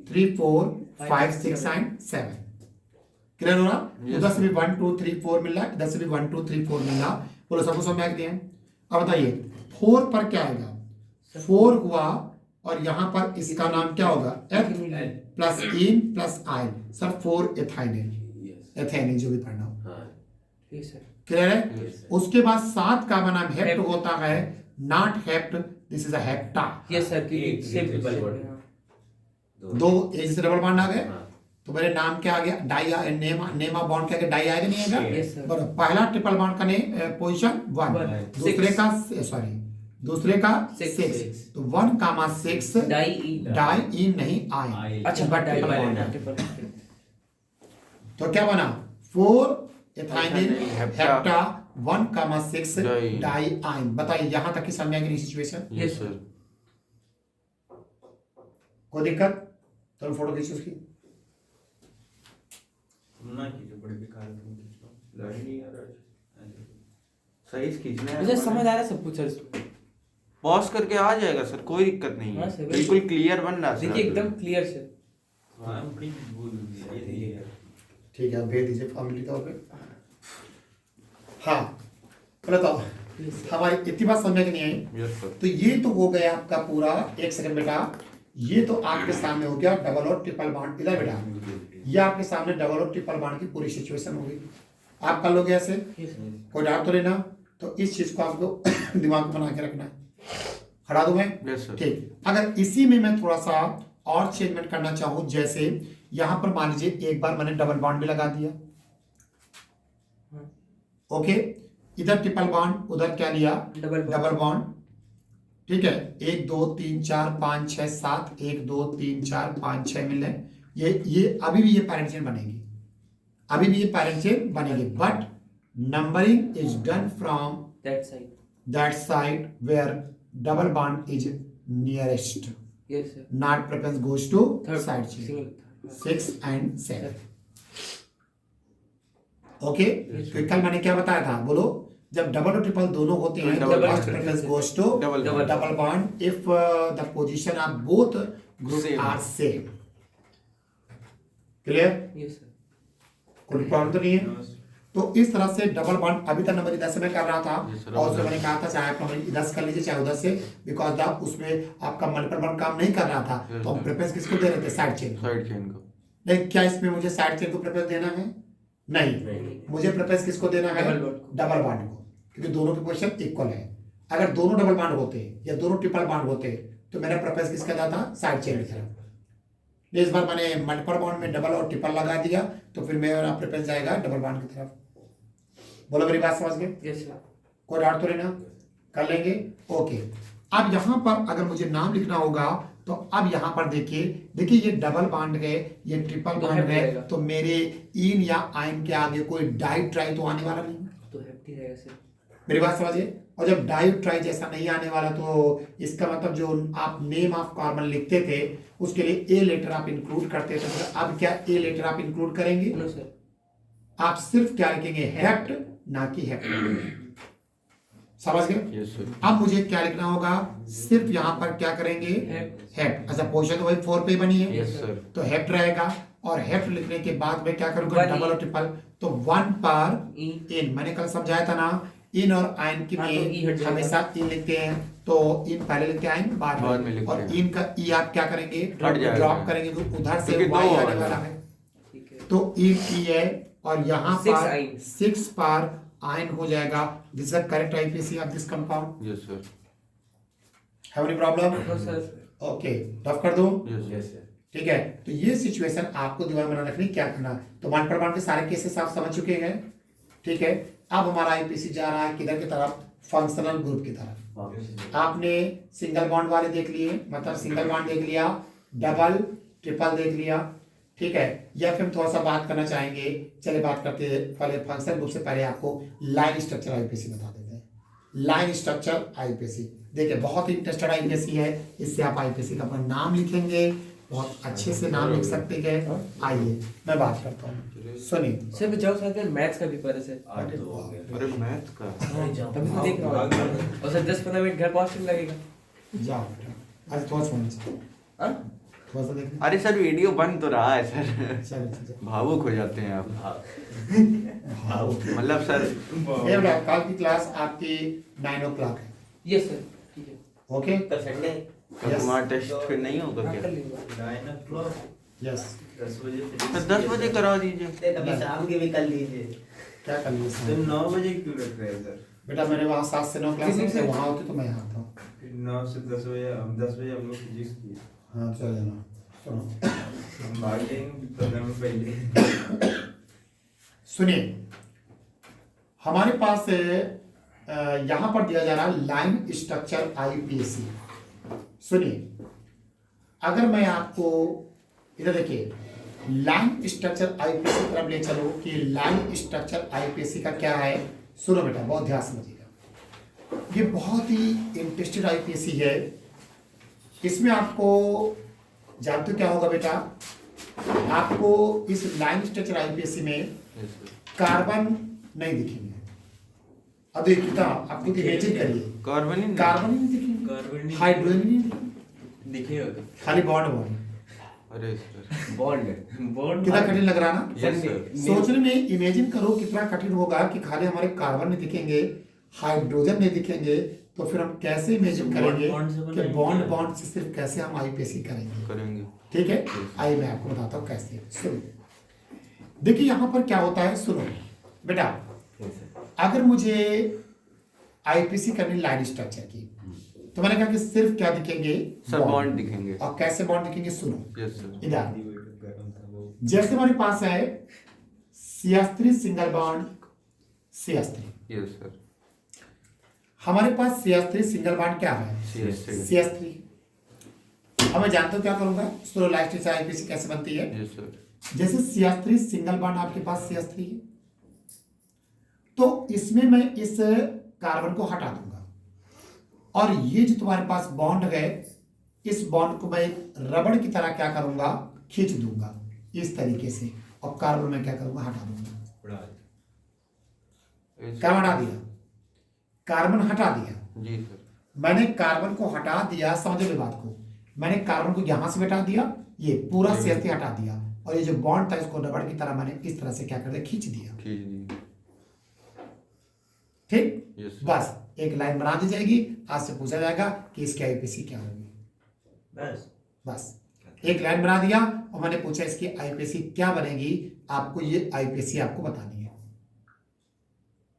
3 4 5 6 एंड 7। क्लियर हो रहा? उधर से भी 1 2 3 4 मिल रहा है, इधर से भी 1 2 3 4 मिल रहा। बोलो सबको समझ में आ गया? अब बताइए 4 पर क्या आएगा, 4 हुआ, और यहां पर इसका नाम क्या होगा, एथ प्लस इन प्लस आइन, सर 4 एथाइनिल, यस। एथेनिल जो भी पढ़ना हो। हाँ। Yes sir. क्लियर है? Yes, sir. उसके बाद 7 का बना हेप्ट हेप्ट। होता है, not hept, this is a hepta. Yes sir की एक सेम ट्रिपल बॉन्ड। दो एक से डबल बॉन्ड आ गए, हाँ। तो मेरे नाम क्या आ गया, डाई, नेमा बॉन्ड क्या, डाई आएगा नहीं आएगा? Yes sir. बराबर। पहला ट्रिपल बॉन्ड का पोजीशन 1, One. दूसरे Six. का सॉरी दूसरे का Six. 6, तो 1,6 डाई ई। डाई इन नहीं आए, आई। अच्छा but di triple bond bond. है। ट्रिपल। तो क्या बना, 4 ethynyl hepta, hepta 1,6 di. Di yne. बताइए यहां तक की समझ गई सिचुएशन? Yes sir. कोई दिक्कत? चलो फोटो खींचो उसकी। ना कीजिए, बड़े बेकार तुम खींचो, लड़ नहीं आ रहा है। सही से खींचना है। मुझे समझ आ रहा है सब कुछ सर। पॉज करके आ जाएगा सर, कोई दिक्कत नहीं हाँ है, सर, बिल्कुल क्लियर बन रहा है सर। देखिए एकदम क्लियर सर। हाँ, बड़ी भूल हुई है ये। ठीक है, आप भेज दीजिए फॉर्मेलिटी तौर पे। हाँ बताओ, हमारी इतनी बात समझ में नहीं आई? Yes sir. तो ये तो हो गया आपका पूरा, एक सेकंड बेटा, ये तो आपके सामने हो गया डबल और ट्रिपल बॉन्ड। इधर बेटा, ये आपके सामने डबल और ट्रिपल बॉन्ड की पूरी सिचुएशन हो गई। आप कर लोगे ऐसे, कोई डाउट तो लेना? तो इस चीज को आपको दिमाग में बना के रखना है। खड़ा दूं मैं? Yes sir. ठीक। अगर इसी में मैं थोड़ा सा और चेंजमेंट करना चाहूं, जैसे यहां पर मान लीजिए एक बार मैंने डबल बॉन्ड भी लगा दिया, ओके, इधर ट्रिपल बॉन्ड, उधर क्या लिया, डबल बॉन्ड। ठीक है, 1 2 3 4 5 6 7, 1 2 3 4 5 6 मिल रहे। ये अभी भी ये पैरेंट चेन बनेगी, अभी भी ये पैरेंट चेन बनेगी, but numbering is done from that side where double bond is nearest, yes sir. not preference goes to third side chain, single. 6 and 7। Okay, तो कल मैंने क्या बताया था, बोलो, जब डबल और ट्रिपल दोनों होते हैं तो Double first bond preference goes to Double double bond if the position of both group Same. Are same. Clear? Yes sir. कोई प्रॉब्लम तो नहीं है? तो इस तरह से डबल बॉन्ड अभी तक नंबर इधर से मैं कर रहा था, Yes, sir. और उसमें मैंने कहा था चाहे आप नंबर इधर से कर लीजिए चाहे उधर से, बिकॉज द उसमें आपका मल्टीपल बॉन्ड काम नहीं कर रहा था, Yes, तो हम sir. प्रेफरेंस किसको दे रहे थे, साइड चेन को। साइड चेन को। लेकिन क्या इसमें मुझे साइड चेन को प्रेफरेंस देना है? नहीं, मुझे प्रेफरेंस किसको देना है, डबल बॉन्ड को। डबल बॉन्ड को, क्योंकि दोनों की पोजीशन इक्वल है। अगर दोनों डबल बॉन्ड होते या दोनों ट्रिपल बॉन्ड होते तो मेरा प्रेफरेंस किसका जाता, साइड चेन की तरफ। इस बार मैंने मल्टीपल बॉन्ड में डबल और ट्रिपल लगा दिया, तो फिर मेरा प्रेफरेंस जाएगा डबल बॉन्ड की तरफ। बोलो, मेरी बात समझ गए? Yes sir. कोई डाउट तो लेना, कर लेंगे। ओके, अब यहाँ पर अगर मुझे नाम लिखना होगा, तो अब यहाँ पर देखिए ये डबल बॉन्ड गए, ये ट्रिपल तो बॉन्ड हेप्ट गए, रहेगा। तो मेरे इन या आइन के आगे कोई डाई ट्राई तो आने वाला नहीं। तो हेप्टी रहेगा सर। मेरी बात समझिए। और जब डाई ट्राई जैसा नहीं आने वाला, तो इसका मतलब जो आप नेम ऑफ कार्बन लिखते थे उसके लिए ए लेटर आप इंक्लूड करते थे, तो अब क्या ए लेटर आप इंक्लूड करेंगे? No sir. आप सिर्फ क्या लिखेंगे, हेप्ट, ना कि हेप्ट। समझ गए? Yes sir. अब मुझे क्या लिखना होगा, सिर्फ यहाँ पर क्या करेंगे, हेप्ट। हेप्ट। अच्छा, पोजीशन तो वही 4 पे बनी है, यस सर। तो हेप्ट रहेगा। और हेप्ट लिखने के बाद मैं क्या करूंगा, One डबल और in. ट्रिपल, तो 1 पर ई। इन। मैंने कल समझाया था ना, इन और आइन की हाँ, तो ई हट में जाएगा। हमेशा इन लिखते हैं, तो इन पहले लिखते हैं, आइन बाद बाद में में। लिखते और हैं। इन का ई आप क्या करेंगे, हट जाएगा। ड्रॉप करेंगे, तो उधर से क्योंकि वाई दो आने है। वाला है, ठीक है। तो इन ई है, और यहाँ 6 पर आइन। 6 पर आइन हो जाएगा। This is correct IUPAC of this compound. Yes sir. Have any problem? No sir. Okay, tough कर दूं? Yes yes sir. ठीक है, तो ये सिचुएशन आपको दिमाग में रखनी, क्या करना। तो वन पर वन के सारे केसेस आप समझ चुके हैं। ठीक है, अब हमारा आईपीसी जा रहा है किधर की तरफ, फंक्शनल ग्रुप की तरफ। आपने सिंगल बॉन्ड वाले देख लिए, मतलब सिंगल बॉन्ड देख लिया, डबल ट्रिपल देख लिया। ठीक है, या फिर हम थोड़ा सा बात करना चाहेंगे, चलिए बात करते हैं पहले फंक्शनल ग्रुप से पहले आपको लाइन स्ट्रक्चर आईपीसी बता देते हैं। लाइन स्ट्रक्चर आईपीसी, देखिए बहुत ही इंटरेस्टेड आईपीसी है, इससे आप आईपीसी का अपना नाम लिखेंगे, बहुत अच्छे से नाम लिख सकते हैं। आइए मैं बात करता हूँ, सुनिए। सर मैं जाऊँ साथ में मैथ्स का पेपर है सर। 8 तो हो गया। अरे मैथ का। तभी तो देख रहा हूँ। और सर 10-15 मिनट घर पहुँचने लगेगा। जाओ बेटा, आज थोड़ा सुन चाहिए, हाँ? थोड़ा सा देखना। अरे सर वीडियो बन तो रहा है सर। चलो चलो, भावुक हो जाते हैं आप। हाँ। मतलब सर ये बेटा कल की क्लास आपकी 9 o'clock है, यस सर। ठीक है। ओके? कल संडे कल Yes. तुम्हारा टेस्ट फिर नहीं होगा हाँ, क्या? कर लेंगे। 9 o'clock यस, 10 बजे तो 10 बजे करा दीजिए। अभी शाम के भी कर लीजिए। क्या कर लिए तो सर? 9 बजे क्यों रख रहे हैं सर? बेटा मेरे वहाँ 7 से 9 क्लास है, फिजिक्स तो है। वहाँ होती तो मैं यहाँ आता हूँ। फिर 9 से 10 बजे हम लोग फिजिक्स की हाँ चल जाना। सुनो हम भाग जाएंगे प्रोग्राम में पहले। सुनिए, हमारे पास यहाँ पर दिया जा रहा है लाइन स्ट्रक्चर आईपीएसी। सुनिए, अगर मैं आपको इधर देखिए लाइन स्ट्रक्चर आईपीएसी की तरफ ले चलो कि लाइन स्ट्रक्चर आईपीएसी का क्या है। सुनो बेटा, बहुत ध्यान समझिएगा, ये बहुत ही इंटरेस्टेड आईपीएसी है। इसमें आपको जानते हो क्या होगा बेटा, आपको इस लाइन स्ट्रक्चर आईपीएसी में यस सर। कार्बन नहीं दिखेंगे। अब देखिए कितना, आपको इमेजिन करिए, कार्बन ही नहीं। कार्बन ही नहीं दिखेंगे, कार्बन नहीं हाइड्रोजन ही नहीं दिखेंगे, दिखेगा खाली बॉन्ड बॉन्ड। अरे सर। बॉन्ड कितना कठिन लग रहा ना? Yes sir. सोचने में इमेजिन करो कितना कठिन होगा कि खाली हमारे कार्बन नहीं दिखेंगे, हाइड्रोजन नहीं दिखेंगे, तो फिर हम कैसे इमेजिन करेंगे बॉन्ड से कि बनाएंगे। बॉन्ड बॉन्ड से सिर्फ कैसे हम आईपीएसी करेंगे। करेंगे। ठीक है, आइए मैं आपको बताता हूँ कैसे। सुनो, देखिए यहाँ पर क्या होता है। सुनो बेटा, अगर मुझे आईपीसी करनी लाइन स्ट्रक्चर की, तो मैंने कहा कि सिर्फ क्या दिखेंगे, सर बॉन्ड दिखेंगे। और कैसे बॉन्ड दिखेंगे। सुनो यस सर। इधर गरम था वो। जैसे हमारे पास है CH3 single bond CH3, yes sir. हमारे पास CH3 सिंगल बॉन्ड क्या है, CH3। CH3। अब मैं जानता हूँ क्या करूंगा, स्लो लाइन से आईपीसी कैसे बनती है। Yes sir. जैसे CH3 सिंगल बॉन्ड आपके पास CH3 है, तो इसमें मैं इस कार्बन को हटा दूंगा, और ये जो तुम्हारे पास बॉन्ड है, इस बॉन्ड को मैं एक रबड़ की तरह क्या करूंगा, खींच दूंगा इस तरीके से, और कार्बन में क्या करूंगा, हटा दूंगा। कार्बन हटा दिया, कार्बन हटा दिया। जी सर। मैंने कार्बन को हटा दिया, समझो मेरी बात को, मैंने कार्बन को यहां से हटा दिया, ये पूरा CH3 हटा दिया, और ये जो बॉन्ड था इसको रबड़ की तरह मैंने इस तरह से क्या कर दिया, खींच दिया। खींच दी। ठीक, यस बस एक लाइन बना दी जाएगी, आज से पूछा जाएगा कि इसकी आईपीसी क्या होगी। बस एक लाइन बना दिया, और मैंने पूछा इसकी आईपीसी क्या बनेगी, आपको ये आईपीसी आपको बतानी है।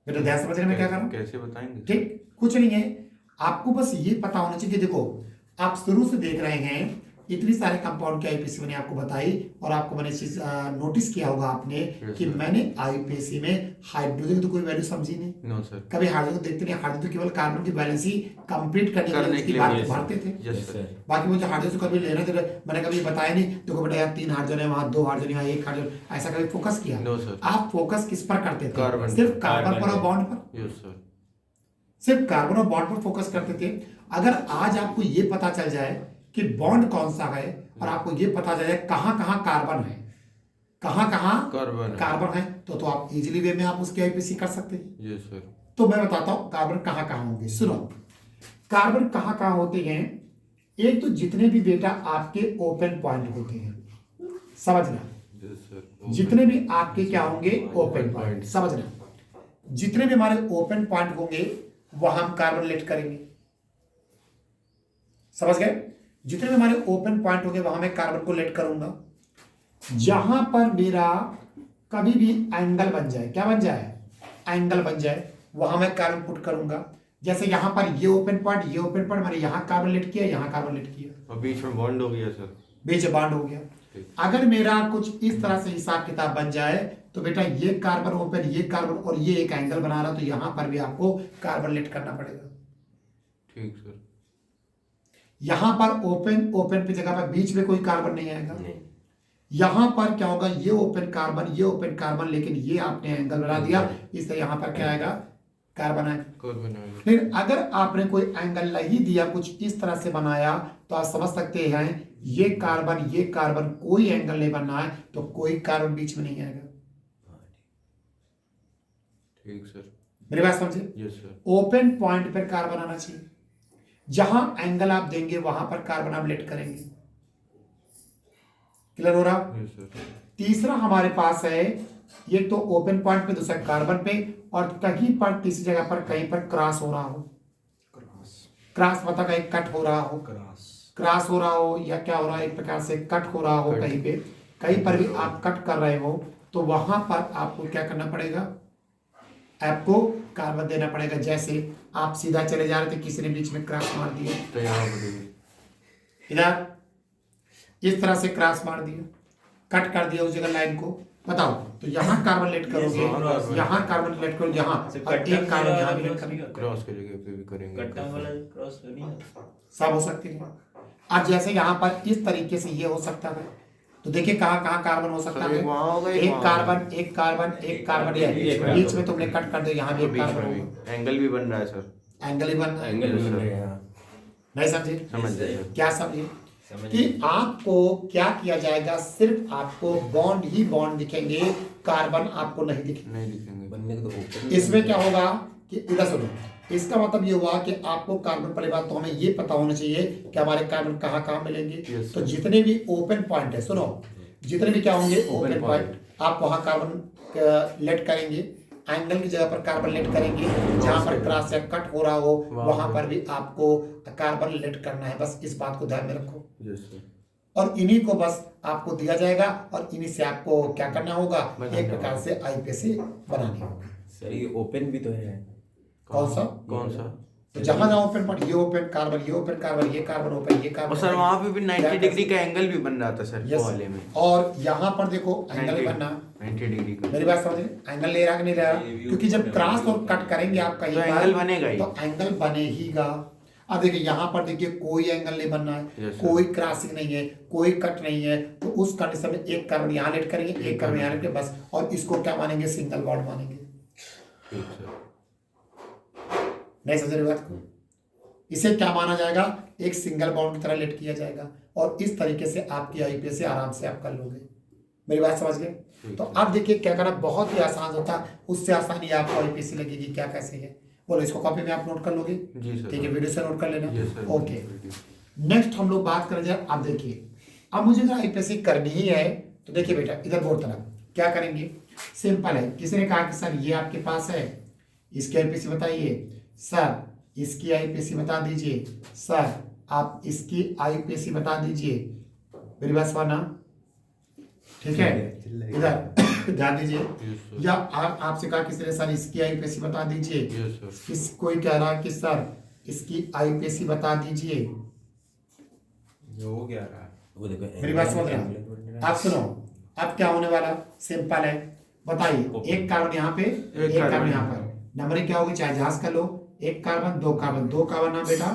बेटा ध्यान समझने में क्या करूं, कैसे बताएंगे? ठीक, कुछ नहीं है, आपको बस ये पता होना चाहिए कि देखो आप शुरू से देख रहे हैं, इतनी सारे कंपाउंड की आईपीसी मैंने आपको बताई, और आपको मैंने चीज नोटिस किया होगा आपने कि मैंने आईपीसी में हाइड्रोजन की तो कोई वैल्यू समझी नहीं। No sir. कभी हाइड्रोजन को देखते नहीं, हाइड्रोजन तो केवल कार्बन की बैलेंस ही कंप्लीट करने के लिए करने उसकी के बात लिए भरते थे। Yes sir. बाकी मुझे हाइड्रोजन कभी लेना थे, मैंने कभी बताया नहीं, देखो बेटा यहाँ 3 हाइड्रोजन है, वहाँ 2 हाइड्रोजन, यहाँ 1 हाइड्रोजन, ऐसा कभी फोकस किया? No sir. आप फोकस किस पर करते थे? कार्बन। सिर्फ कार्बन पर और बॉन्ड पर, यस सर। सिर्फ कार्बन और बॉन्ड पर फोकस करते थे। अगर आज आपको ये पता चल जाए कि बॉन्ड कौन सा है, और आपको ये पता चल जाए कहाँ कहाँ कार्बन है, कहाँ कहाँ कार्बन है, तो आप इजीली वे में आप उसकी आईपीसी कर सकते हैं। Yes sir. तो मैं बताता हूं कार्बन कहाँ कहाँ होंगे। सुनो, कार्बन कहाँ कहाँ होते हैं। एक तो जितने भी बेटा आपके ओपन पॉइंट होते हैं, समझना, यस सर। जितने भी आपके क्या होंगे, ओपन पॉइंट, समझना, जितने भी हमारे ओपन पॉइंट होंगे वहां हम कार्बन लेट करेंगे, समझ गए। जितने भी हमारे ओपन पॉइंट होंगे वहां मैं कार्बन को लेट करूंगा। जहां पर मेरा कभी भी एंगल बन जाए, क्या बन जाए, एंगल बन जाए, वहां मैं कार्बन पुट करूंगा। जैसे यहां पर ये ओपन पॉइंट, ये ओपन पॉइंट, मैंने यहां कार्बन लेट किया, यहां कार्बन लेट किया, और बीच में बॉन्ड हो गया सर। बीच बॉन्ड हो गया। अगर मेरा कुछ इस तरह से हिसाब किताब बन जाए, तो बेटा ये कार्बन ओपन, ये कार्बन, और ये एक एंगल बना रहा, तो यहां पर भी आपको कार्बन लेट करना पड़ेगा। ठीक सर। यहां पर ओपन, ओपन की जगह पर बीच में कोई कार्बन नहीं आएगा। यहां पर क्या होगा, ये ओपन कार्बन, ये ओपन कार्बन, लेकिन ये आपने एंगल बना दिया, इससे यहां पर क्या आएगा, कार्बन आएगा। कार्बन आएगा। लेकिन अगर आपने कोई एंगल नहीं दिया, कुछ इस तरह से बनाया, तो आप समझ सकते हैं ये कार्बन, ये कार्बन, कोई एंगल नहीं बनना है, तो कोई कार्बन बीच में नहीं आएगा। ठीक सर। मेरी बात समझे। Yes sir. ओपन पॉइंट पर कार्बन आना चाहिए, जहां एंगल आप देंगे वहां पर कार्बन आप लेट करेंगे। क्लियर हो रहा। Yes sir. तीसरा हमारे पास है, ये तो ओपन पॉइंट पे, दूसरा कार्बन पे, और कहीं पर तीसरी जगह पर कहीं पर क्रॉस हो रहा हो, क्रॉस मतलब कहीं कट हो रहा हो, क्रॉस हो रहा हो, या क्या हो रहा है, एक प्रकार से कट हो रहा हो, कहीं पे कहीं पर भी आप कट कर रहे हो, तो वहां पर आपको क्या करना पड़ेगा, आपको कार्बन देना पड़ेगा। जैसे आप सीधा चले जा रहे थे, किसी ने बीच में क्रॉस मार दिया, तो यहाँ पड़ेगी। इधर इस तरह से क्रॉस मार दिया, कट कर दिया उस जगह लाइन को, बताओ तो यहाँ कार्बन लेट करोगे, यहाँ कार्बन लेट करो, यहाँ और एक कार्बन यहाँ भी लेट करोगे, क्रॉस की जगह पे भी करेंगे। कट्टा वाला क्रॉस तो नहीं है। सब हो सकती है। अब जैसे यहाँ पर इस तरीके से ये हो सकता है, तो देखिए कहाँ कहाँ कार्बन हो सकता सर, है, एक वहाँ होगा, एक एक वहाँ कार्बन एक कार्बन एक कार्बन, ये बीच में तुमने कट कर दो, यहाँ भी एक बीच कार्बन में होगा, भी एंगल भी बन रहा है सर। एंगल ही बन रहा है। एंगल भी बन रहे हैं। नहीं समझे? समझ जाइए। क्या समझे कि आपको क्या किया जाएगा, सिर्फ आपको बॉन्ड ही बॉन्ड दिखेंगे, कार्बन आपको नहीं दिखेंगे। नहीं दिखेंगे। बनने को तो open इसमें क्या होगा कि इधर सुनो, इसका मतलब ये हुआ कि आपको कार्बन, पहली बात तो हमें ये पता होना चाहिए कि हमारे कार्बन कहाँ कहाँ मिलेंगे। Yes, तो sir. जितने भी ओपन पॉइंट है, सुनो, जितने भी क्या होंगे ओपन point. पॉइंट, आप वहाँ कार्बन लेट करेंगे, एंगल की जगह पर कार्बन लेट करेंगे, जहाँ पर क्रॉस या कट हो रहा हो वहां पर भी आपको कार्बन लेट करना है। बस इस बात को ध्यान में रखो, यस सर। और इन्हीं को बस आपको दिया जाएगा और इन्हीं से आपको क्या करना होगा, बनाना एक प्रकार से आईपीसी बनानी होगी। सर ये ओपन भी तो है। कौन सा? कौन सा? तो जहां जहां ओपन पॉइंट, ये ओपन कार्बन, ये ओपन कार्बन, ये कार्बन ओपन, ये कार्बन और सर open, वहाँ पे भी 90 क्या डिग्री का एंगल भी बन रहा था सर, Yes. वो वाले में। और यहाँ पर देखो एंगल बनना, 90 डिग्री का। मेरी बात समझ रहे, एंगल ले रहा कि नहीं ले रहा, क्योंकि जब क्रॉस और कट करेंगे आप कहीं तो पर, एंगल बनेगा ही। तो एंगल बनेगा। अब देखिए यहाँ पर देखिए कोई एंगल नहीं बनना है, Yes, sir. कोई क्रॉसिंग नहीं है, कोई कट नहीं है, तो उस कंडीशन में एक कार्बन यहाँ लेट करेंगे, एक कार्बन यहाँ लेट करेंगे बस, और इसको क्या मानेंगे, सिंगल बॉन्ड मानेंगे। ठीक सर। नहीं समझ रहे बात को? इसे क्या माना जाएगा, एक सिंगल बॉन्ड की तरह लेट किया जाएगा, और इस तरीके से आपकी आईपीएस से आराम से आप कर लोगे। मेरी बात समझ गए? तो अब देखिए क्या करना बहुत ही आसान होता है, उससे आसानी आपको आईपीएस लगेगी क्या कैसे है, बोलो इसको कॉपी में आप नोट कर लोगे, जी सर। ठीक है, वीडियो से नोट कर लेना। Yes, sir. ओके, नेक्स्ट हम लोग बात करें जाए। अब देखिए, अब मुझे अगर आईपीएस करनी ही है तो देखिए बेटा इधर बोर्ड तरफ क्या करेंगे, सिंपल है। किसी ने कहा कि सर ये आपके पास है, इसकी आईपीएस बताइए, सर इसकी आईपीएस बता दीजिए, सर आप इसकी आईपीएस बता दीजिए। मेरी बात सुना, ठीक है, इधर ध्यान दीजिए। Yes, sir. या आपसे कहा किसी ने सर इसकी आईपीएस बता दीजिए, Yes, sir. किस कोई कह रहा है कि सर इसकी आईपीएस बता दीजिए। ये हो क्या रहा है? वो देखो मेरी बात समझ रहे हैं? आप सुनो, अब क्या होने वाला, सिंपल है, बताइए। एक कार्बन यहाँ पे, एक कार्बन यहाँ पर, नंबरिंग क्या होगी, चाहे जहाज का लो, एक कार्बन दो कार्बन, दो कार्बन ना बेटा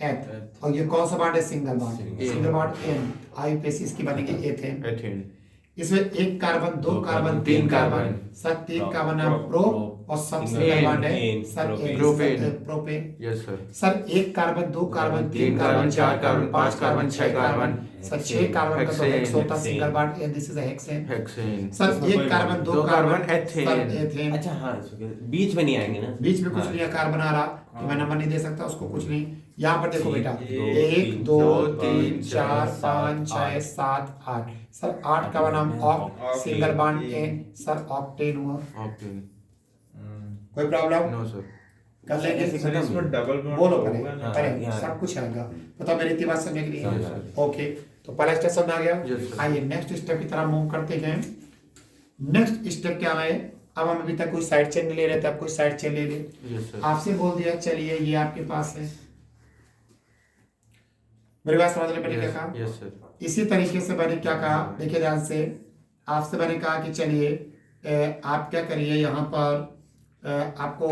एथ, और ये कौन सा बॉन्ड है, single bond, single bond ane, IUPAC इसकी बनेगी एथेन। एथेन। इसमें एक कार्बन दो कार्बन तीन कार्बन, सर तीन कार्बन है प्रो, और सब सिंगल बॉन्ड है sir propane. Propane. Yes sir. Sir एक कार्बन दो कार्बन तीन कार्बन चार कार्बन पांच कार्बन छह कार्बन, सर छह कार्बन का तो हेक्स होता है, single bond and this is a hexane. Hexane. Sir एक कार्बन दो कार्बन एथेन। Sir ethane. अच्छा हाँ, बीच में नहीं आएंगे ना, बीच में कुछ नहीं है, कार्बन आ रहा तो मैं नंबर नहीं दे सकता उसको, कुछ नहीं। यहाँ पर देखो बेटा, एक दो तीन चार पाँच छह सात आठ, सर आठ का नाम oct, single bond ane, sir octane हुआ। ऑक्टेन। कोई प्रॉब्लम? No sir. कर लेंगे, सर इसमें डबल बॉन्ड बोलो तो करें होगा ना? करें, हाँ, सब कुछ आएगा। बताओ मेरी इतनी बात समझने के लिए? Yes, sir. ओके, तो पहला स्टेप समझ आ गया। Yes, sir. आइए नेक्स्ट स्टेप की तरफ मूव करते हैं। नेक्स्ट स्टेप क्या है, अब हम अभी तक कोई साइड चेन नहीं ले रहे थे, अब कोई साइड चेन ले ले। Yes sir. आपसे बोल दिया चलिए ये आपके पास है, मेरी बात समझ रहे, मैंने क्या कहा? Yes sir. इसी तरीके से मैंने क्या कहा, देखिए ध्यान से, आपसे मैंने कहा कि चलिए आप क्या करिए, यहाँ पर आपको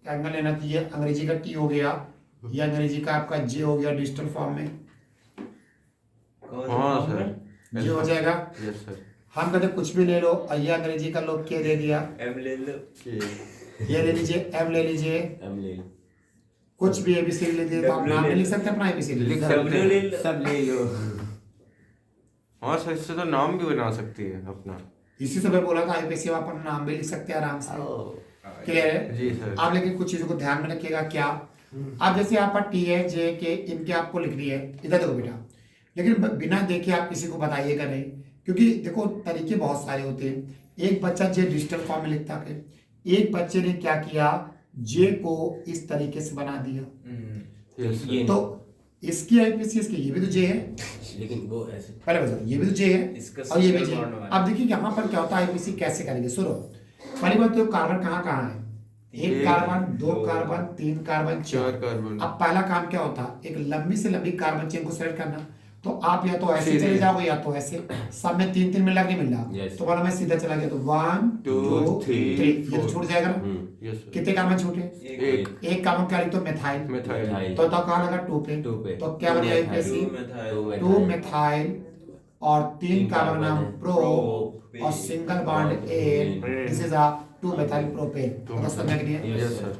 एंगल लेना चाहिए, अंग्रेजी का टी हो गया, ये अंग्रेजी का आपका जे हो गया डिजिटल फॉर्म में, हाँ सर। ये हो जाएगा। Yes sir. हम कहते कुछ भी ले लो, और ये अंग्रेजी का लोग के दे दिया, एम ले लो। ये ले लीजिए, एम ले लीजिए, कुछ भी एबीसी ले लीजिए, तो आप नाम भी लिख सकते हैं अपना एबीसी लिख लिख सकते हैं। सब ले लो। हाँ सर, इससे तो नाम भी बना सकती है अपना। इसी से मैं बोला था आईपीसी आप अपना नाम भी लिख सकते हैं आराम से, क्लियर है? जी सर। आप लेकिन कुछ चीजों को ध्यान में रखिएगा। क्या आप जैसे यहाँ पर टी है जे के इनके आपको लिखनी है, इधर देखो बेटा, लेकिन बिना देखे आप किसी को बताइएगा नहीं, क्योंकि देखो तरीके बहुत सारे होते हैं। एक बच्चा जे डिजिटल फॉर्म में लिखता है, एक बच्चे ने क्या किया, जे को इस तरीके से बना दिया, यस ये सर। तो इसकी आईपीसी इसकी ये भी तो जे है, लेकिन वो ऐसे पहले बताओ ये भी तो जे है इसका और ये भी single जे। bond वाला। अब देखिए यहाँ पर क्या होता है, आईपीसी कैसे करेंगे, सुनो। पहली बात तो कार्बन कहाँ कहाँ है, एक कार्बन, दो कार्बन, तीन कार्बन, चार चार। कार्बन। अब पहला काम क्या होता है, एक लंबी से लंबी कार्बन चेन को सेलेक्ट करना। तो आप या तो ऐसे सीधे। चले जाओगे या तो ऐसे, सब में तीन तीन मिल रहा कि नहीं मिल रहा। Yes. तो वाला मैं सीधा चला गया, तो 1 2 2 3 3, ये तो छूट जाएगा ना। Yes sir. कितने कार्बन छूटे? एक एक कार्बन क्या लिखते हो, मेथाइल। मिथाइल। तो कहाँ लगा, 2 पे। टू पे। तो क्या बनेगा आईपीएसी, 2 मेथाइल और 3 कार्बन नाम प्रो और single bond ane, this is a 2 methyl propane. तो समझ में नहीं है, यस सर।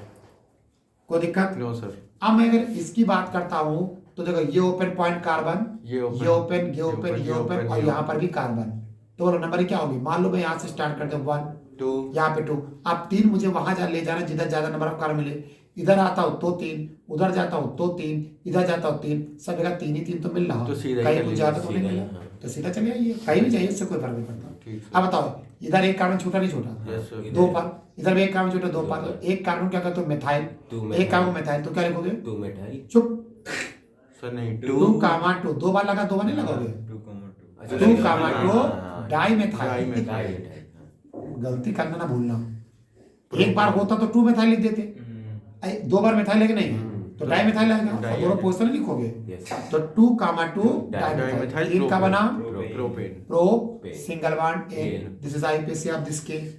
कोई दिक्कत? No sir. अब मैं अगर इसकी बात करता हूं तो देखो, ये ओपन पॉइंट कार्बन, ये open, ये ओपन, ये ओपन, ये ओपन और ये यहाँ open। पर भी कार्बन। तो बोलो नंबर क्या होगी, मान लो मैं यहाँ से स्टार्ट करता हूँ 1, 2 यहाँ पे 2। अब 3 मुझे वहां जा ले जाना जिधर ज्यादा नंबर ऑफ कार्बन मिले। इधर आता हूँ तो 3, उधर जाता हूँ तो 3, इधर जाता हूँ 3, सब जगह 3 ही 3 तो मिल रहा। तो सीधा ही कहीं कर कुछ लीजिए, ज्यादा तो नहीं सीधा ही, मिला, हाँ। तो सीधा चले आइए, कहीं भी चाहिए, उससे कोई फर्क नहीं पड़ता। ठीक है। अब बताओ, इधर एक कार्बन छूटा नहीं छूटा, यस सर। दो पर, इधर भी एक कार्बन छूटा, दो पर। तो एक कार्बन क्या कहते हो, मिथाइल। एक कार्बन मिथाइल, तो क्या लिखोगे, 2 मेथाइल। चुप, सर नहीं 2 कामा 2, दो बार लगा, दो बार नहीं लगाओगे, 2 2 कामा 2 डाई मेथाइल। डाइमेथाइल। गलती करना ना भूलना, एक बार होता तो 2 मेथाइल लिख देते, दो बार मेथाइल है कि नहीं, तो डाई मेथाइल आएगा, और दोनों पोजिशन लिखोगे। यस। तो 2 कामा 2 डाई डाइमेथाइल मेथाइल, तीन का बना प्रोपेन। प्रो पे। Single bond ane, ane. This is IUPAC of this case.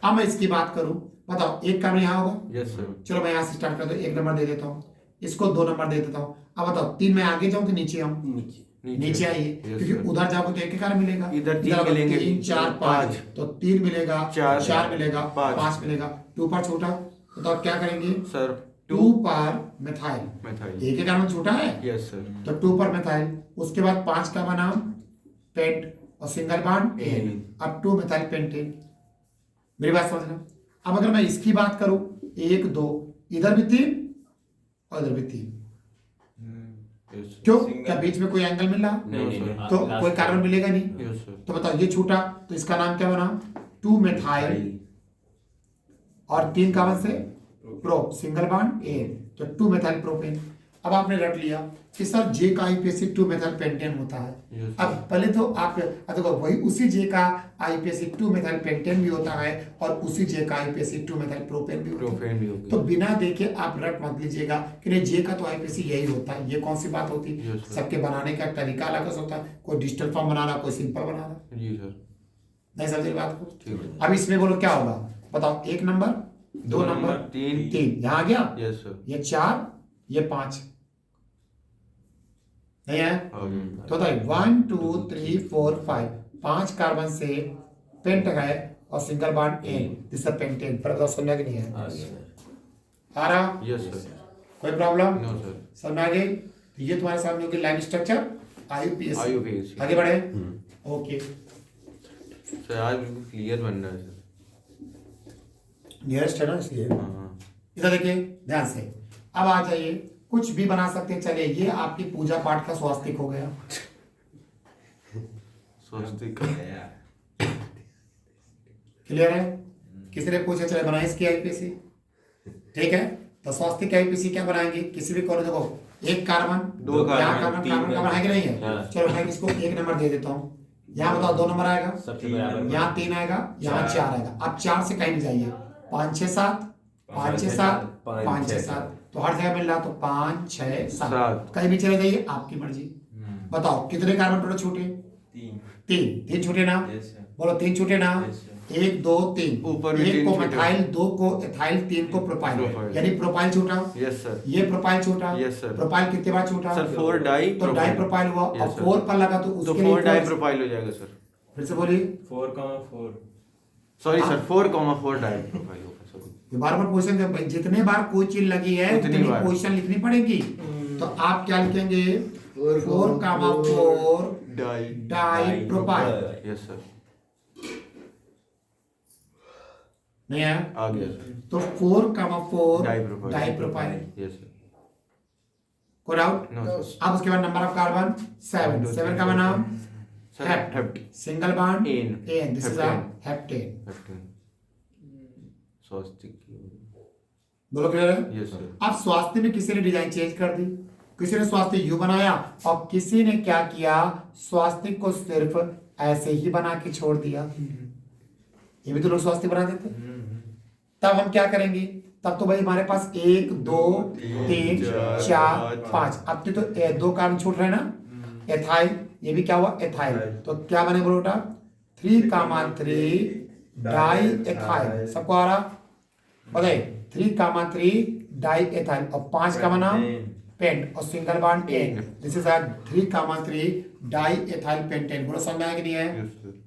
अब मैं इसकी बात करूं, बताओ एक कार्बन यहाँ होगा, यस सर। चलो मैं यहाँ से स्टार्ट करता हूँ, 1 नंबर दे देता हूँ, इसको 2 नंबर दे देता हूँ। अब बताओ 3 में आगे जाऊँ कि नीचे आऊँ, नीचे। नीचे आइए, Yes, क्योंकि sir। उधर जाओगे तो एक ही कार्बन मिलेगा, इधर तीन मिलेंगे। 3 4 5, तो 3 मिलेगा, चार 4 मिलेगा, पाँच 5 मिलेगा, 2 पर छूटा। तो अब क्या करेंगे, सर 2 पर मिथाइल, मिथाइल। एक ही कार्बन छूटा है, यस सर। तो 2 पर मिथाइल। उसके बाद 5 का बना पेंट और सिंगल बॉन्ड एन, अब 2 मिथाइल पेंटेन। मेरी बात समझना। अब अगर मैं इसकी बात करूं, 1 2, इधर भी 3 और इधर भी 3, यस क्यों, क्या बीच में कोई एंगल मिल रहा, नहीं नहीं नहीं, तो last कोई कार्बन मिलेगा नहीं। सर। Yes sir. तो बताओ ये छूटा, तो इसका नाम क्या बना, 2 मेथाइल और 3 कार्बन से प्रो सिंगल बॉन्ड एन, तो 2 मेथाइल प्रोपेन। अब आपने रट लिया कि सर जे का आईपीएसी 2 मेथाइल पेंटेन होता है। Yes, अब पहले तो आप देखो, वही उसी जे का आईपीएसी 2 मेथाइल पेंटेन भी होता है और उसी जे का आईपीएसी 2 मेथाइल प्रोपेन भी होता है। प्रोपेन भी होगी। तो बिना देखे आप रट मत लीजिएगा कि नहीं जे का तो आईपीएसी यही होता है, ये कौन सी बात होती है। Yes, sir। सबके बनाने का तरीका अलग होता है, कोई डिजिटल फॉर्म बना रहा, कोई सिंपल बना रहा। जी सर। नहीं समझे बात को। ठीक है। अब इसमें बोलो क्या होगा, बताओ, 1 नंबर, 2 नंबर, 3 3 यहाँ आ गया, यस सर। ये 4, ये 5 नहीं है। तो 1 2 3 4 5, 5 कार्बन से पेंट है और single bond ane, this is pentane. पर तो समझ नहीं है, आ रहा यस सर। कोई प्रॉब्लम, नो सर। समझ आ गई। तो ये तुम्हारे सामने होगी लाइन स्ट्रक्चर आईयूपीएस। आईयूपीएस। आगे बढ़े, ओके। सर आज बिल्कुल क्लियर बनना है सर। नियरेस्ट है ना, इसलिए। हाँ। इधर देखिए ध्यान से, अब आ जाइए, कुछ भी बना सकते हैं। चलिए, ये आपकी पूजा पाठ का स्वास्तिक हो गया, स्वस्तिक। क्लियर है। किसी ने पूछा चले बनाए इसकी आईपीसी, ठीक है। तो स्वास्तिक की आईपीसी क्या बनाएंगे, किसी भी कॉलेज को एक कार्बन, दो कार्बन, यहाँ कार्बन, तीन कार्बन कार्बन है कि नहीं है। हाँ। चलो मैं इसको 1 नंबर दे देता हूँ। यहाँ बताओ 2 नंबर आएगा, सबसे बराबर। यहाँ 3 आएगा, यहाँ 4 आएगा। अब 4 से कहीं नहीं जाइए, 5 6 7, 5 6 7, 5 6 7, तो हर जगह मिल रहा, तो 5 6 7, कहीं भी चले जाइए, आपकी मर्जी। बताओ कितने कार्बन टोटल छूटे, 3 छूटे ना, बोलो 3 छूटे ना, 1 2 3, ऊपर भी 1 तीन को छूटे। मिथाइल, 2 को एथाइल, 3 को प्रोपाइल, प्रोपाइल। यानी प्रोपाइल छूटा, यस सर। ये प्रोपाइल छूटा, Yes, sir। प्रोपाइल कितने बार छूटा, सर 4 डाई तो डाई प्रोपाइल हुआ, Yes, और sir। 4 पर लगा तो तो उसके 4 डाई लिए प्रोपाइल हो जाएगा सर। फिर से बोलिए, 4,4 सॉरी सर 4,4 डाई प्रोपाइल होगा सर। ये बार पोजीशन, जितने बार कोई चीज लगी है उतनी उतनी बार। पोजीशन लिखनी पड़ेगी। तो आप क्या लिखेंगे, 4,4 di. Di propyl, yes sir. नहीं है, आ गया सर। तो 4,4 di propyl. Di propyl. Yes sir. कोई डाउट। No sir. अब उसके बाद नंबर ऑफ कार्बन 7, 7 का नाम sir hept, hept. Single bond ane. Ane, this is a heptane. Heptane. Heptane. स्वस्तिक। बोलो क्लियर है। Yes sir. अब स्वास्थ्य में किसी ने डिजाइन चेंज कर दी, किसी ने स्वास्थ्य यू बनाया और किसी ने क्या किया, स्वास्थ्य को सिर्फ ऐसे ही बना के छोड़ दिया। ये भी तो लोग स्वास्थ्य बना देते, तब हम क्या करेंगे, तब तो भाई हमारे पास 1 2 3 4 5, अब तो 2 कार्बन छूट रहे हैं ना, एथाइल, ये भी क्या हुआ एथाइल, तो क्या बने बोलो बेटा 3,3 डाई एथाइल, सबको आ रहा बताइए 3,3 डाई एथाइल, और 5 का बना पेंट और single bond ane, this is 3,3 di ethyl pentane. बोलो समझ में आया कि नहीं है, यस सर।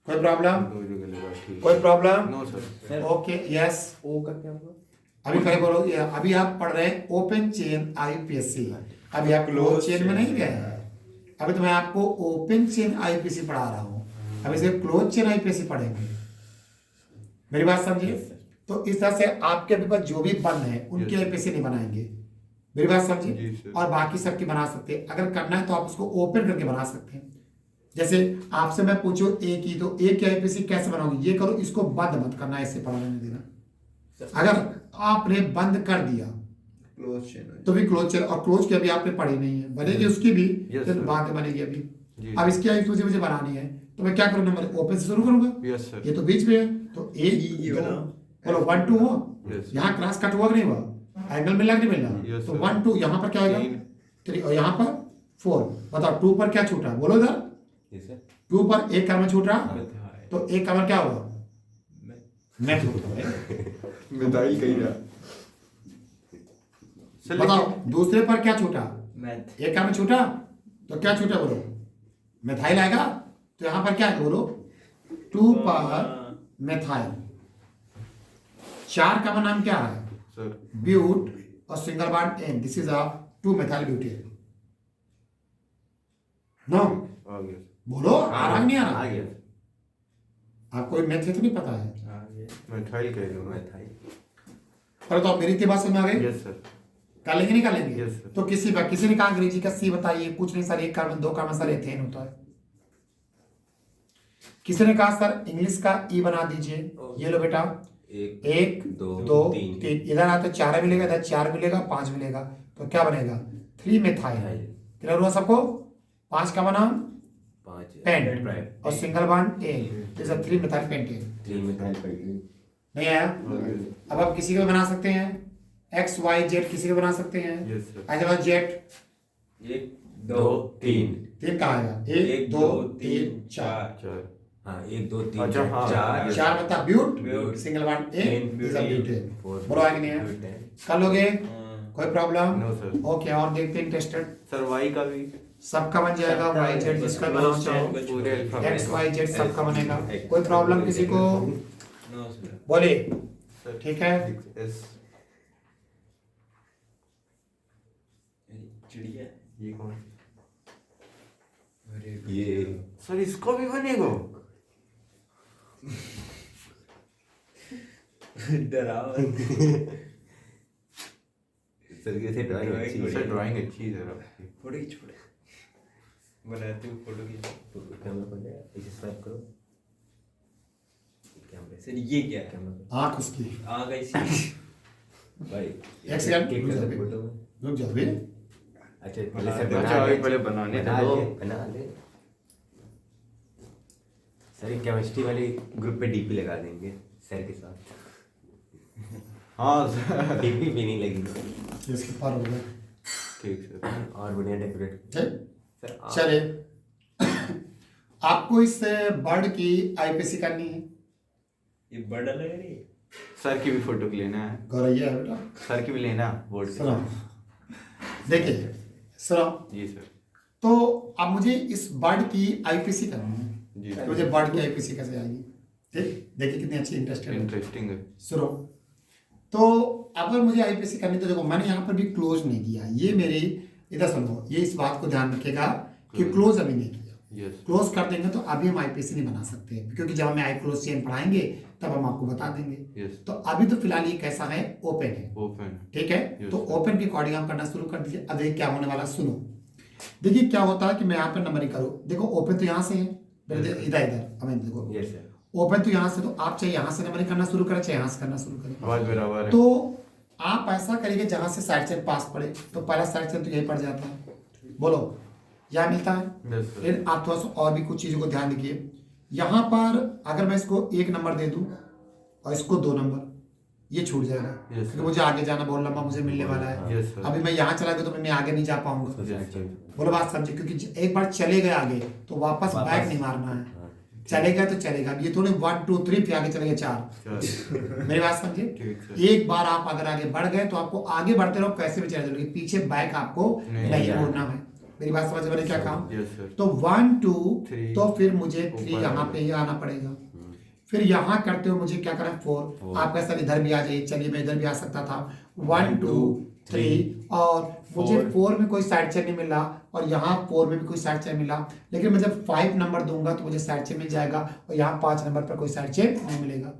कोई प्रॉब्लम, दो जगह लगा, ठीक। कोई problem, no sir. Okay yes. O का क्या होगा? अभी पहले बोलो, ये अभी आप पढ़ रहे हैं ओपन चेन आईपीएससी, अभी आप क्लोज चेन में नहीं गए हैं, अभी तो मैं आपको ओपन चेन आईपीएससी पढ़ा रहा हूँ, अभी से क्लोज चेन आईपीएससी पढ़ेंगे, मेरी बात समझिए। तो इस तरह से आपके अभी पर जो भी बंद है उनकी आईपीएससी नहीं बनाएंगे, मेरी बात जी समझिए, सर। और बाकी सबकी बना सकते हैं, अगर करना है तो आप उसको ओपन करके बना सकते हैं। जैसे आपसे मैं पूछूं ए की, तो ए की आईपीएससी कैसे बनाओगे, ये करो, इसको बंद मत करना, ऐसे पढ़ने देना। अगर आपने बंद कर दिया क्लोज चेन तो भी क्लोज चेन, और क्लोज की अभी आपने पढ़ी नहीं है, बनेगी उसकी भी Yes, तो sir. बाद में बनेगी अभी। जी। अब इसकी आईपीएससी मुझे बनानी है तो मैं क्या करूँ, नंबर ओपन से शुरू करूंगा, यस सर। ये तो बीच में है, तो ए ये वाला। बोलो 1 2 हो, Yes. यहाँ क्रॉस कट हुआ कि नहीं हुआ, एंगल मिला कि नहीं मिला, Yes, तो sir. 1 2 यहाँ पर क्या आएगा 3, और यहाँ पर 4, बताओ 2 पर क्या छूटा, बोलो इधर, 2 पर एक कर्म छूट रहा, तो एक कर्म क्या होगा, मैं मिताई कही रहा सर बताओ दूसरे पर क्या छूटा, मैथ एक कर्म छूटा, तो क्या छूटा बोलो, मेथाइल आएगा, तो यहाँ पर क्या है बोलो 2 पर मेथाइल, 4 का नाम क्या है सर। ब्यूट और single bond ane, this is a 2 methyl butane, no आ गया। बोलो आ रहा कि नहीं आ रहा, आ गया। आपको मैथ तो नहीं पता है, मिठाई कह रहा हूँ मैं। पर तो आप मेरी इतनी बात समझ में आ गई, यस सर। कर लेंगे नहीं कर लेंगे, Yes, sir. तो किसी ने कहा अंग्रेजी का सी बताइए, कुछ नहीं sir, 1 carbon 2 carbon sir ethane होता है, किसी ने कहा सर इंग्लिश का ई बना दीजिए, ये लो बेटा 1 2 3, इधर आते 4 मिलेगा, इधर 4 मिलेगा, 5 मिलेगा, तो क्या बनेगा 3 मेथाइल, क्लियर हुआ सबको, 5 का बना पेंट और single bond ane, this is 3 methyl pentane, नहीं आया। अब आप किसी को बना सकते हैं, एक्स वाई जेड किसी को बना सकते हैं, यस सर। ऐसे बाद जेड 1 2 3 3 कहा आएगा 1 2 3 4, 4। हाँ 1 2 3 अच्छा, हाँ। 4 4 मतलब but, but, single bond ane, this is butane, बोलो आगे नहीं है, ब्यूटेन। कर लोगे कोई प्रॉब्लम, नो सर। ओके, और देखते हैं इंटरेस्टेड, सर वाई का भी सबका बन जाएगा, वाई जेड जिसका बनाना चाहो, पूरे अल्फाबेट एक्स वाई जेड सबका बनेगा, कोई प्रॉब्लम किसी को, नो सर। बोले सर। ठीक है। एस चिड़िया ये कौन? ये सर इसको भी बनेगा? डराओ सर कैसे ड्राइंग अच्छी है। सर ड्राइंग अच्छी है आपकी। फोटो खींच बनाते हो, फोटो खींच। तो कैमरा पर जाए, इसे स्वाइप करो कैमरे से, सर ये क्या है, कैमरा पे आँख उसकी, आ गई सी भाई एक सेकंड, केक रुक का जाओ। फोटो में। रुक जाओ बे, अच्छा पहले सर अच्छा, बना अभी ले, पहले बनाने बना दो। ले, बना ले। सर ये केमिस्ट्री वाले ग्रुप पे डीपी लगा देंगे सर के साथ। हाँ सर। डीपी भी नहीं लगेगी इसके पार हो गया, ठीक सर। और बढ़िया डेकोरेट ठीक, सर चलिए आपको इस बर्ड की आईपीसी करनी है, ये बड़ा लग रही है। सर की भी फोटो लेना है। गौरैया है बेटा, सर की भी लेना बोर्ड से। सुनो देखिए सुनो, जी सर। तो अब मुझे इस बर्ड की आईपीसी करनी है, जी तो मुझे बर्ड की आईपीसी कैसे आएगी, ठीक, देखिए कितनी अच्छी इंटरेस्टेड है, इंटरेस्टिंग है। सुनो, तो अगर मुझे आईपीसी करनी तो देखो मैंने यहाँ पर भी क्लोज नहीं किया, ये मेरी इधर सुनो, ये इस बात को ध्यान रखिएगा कि क्लोज अभी नहीं किया, यस। क्लोज कर देंगे तो अभी हम आईपीसी नहीं बना सकते, क्योंकि जब हमें आई क्लोज चेन पढ़ाएंगे तब हम आपको बता देंगे, यस। तो अभी तो फिलहाल ये कैसा है, ओपन है, ओपन। ठीक है, Yes, तो sir. ओपन के अकॉर्डिंग हम करना शुरू कर दीजिए। अब देखिए क्या होने वाला, सुनो देखिए क्या होता है कि मैं यहाँ पर नंबरिंग करूँ, देखो ओपन तो यहाँ से है, इधर इधर हमें देखो यस सर। ओपन तो यहाँ से, तो आप चाहे यहाँ से नंबरिंग करना शुरू करें चाहे यहाँ से करना शुरू करें, आवाज बराबर है। तो आप ऐसा करिए जहां से साइड चेन पास पड़े, तो पहला साइड चेन तो यही पड़ जाता है, बोलो यह मिलता है। Yes sir. फिर आप थोड़ा सा और भी कुछ चीजों को ध्यान दीजिए, यहाँ पर अगर मैं इसको 1 नंबर दे दूं, और इसको 2 नंबर, ये छूट जाएगा Yes, क्योंकि sir. मुझे आगे जाना बहुत लंबा मुझे मिलने वाला है। Yes, sir. अभी मैं यहाँ चला गया तो मैं आगे नहीं जा पाऊंगा। Yes, sir. बोलो बात समझे, क्योंकि एक बार चले गए आगे तो वापस बैक नहीं मारना है। हाँ, चले गए तो चलेगा, ये थोड़े 1 2 3 फिर आगे चले गए 4। चल। मेरी बात समझे, ठीक सर। एक बार आप अगर आगे बढ़ गए तो आपको आगे बढ़ते रहो कैसे भी चले जाओ, लेकिन पीछे बैक आपको नहीं नहीं जाना। मुड़ना है। मेरी बात समझ मैंने क्या कहा? Yes, sir. तो 1 2 Three, तो फिर मुझे 3 ऊपर यहाँ पे ही आना पड़ेगा। फिर यहाँ करते हुए मुझे क्या करना है 4। आप कैसा इधर भी आ जाइए, चलिए मैं इधर भी आ सकता था 1 2 3 और मुझे 4 में कोई साइड चेन नहीं मिला और यहाँ 4 में भी कोई साइड चेन मिला, लेकिन मैं जब 5 नंबर दूंगा तो मुझे साइड चेन मिल जाएगा और यहाँ 5 नंबर पर कोई साइड चेन नहीं मिलेगा।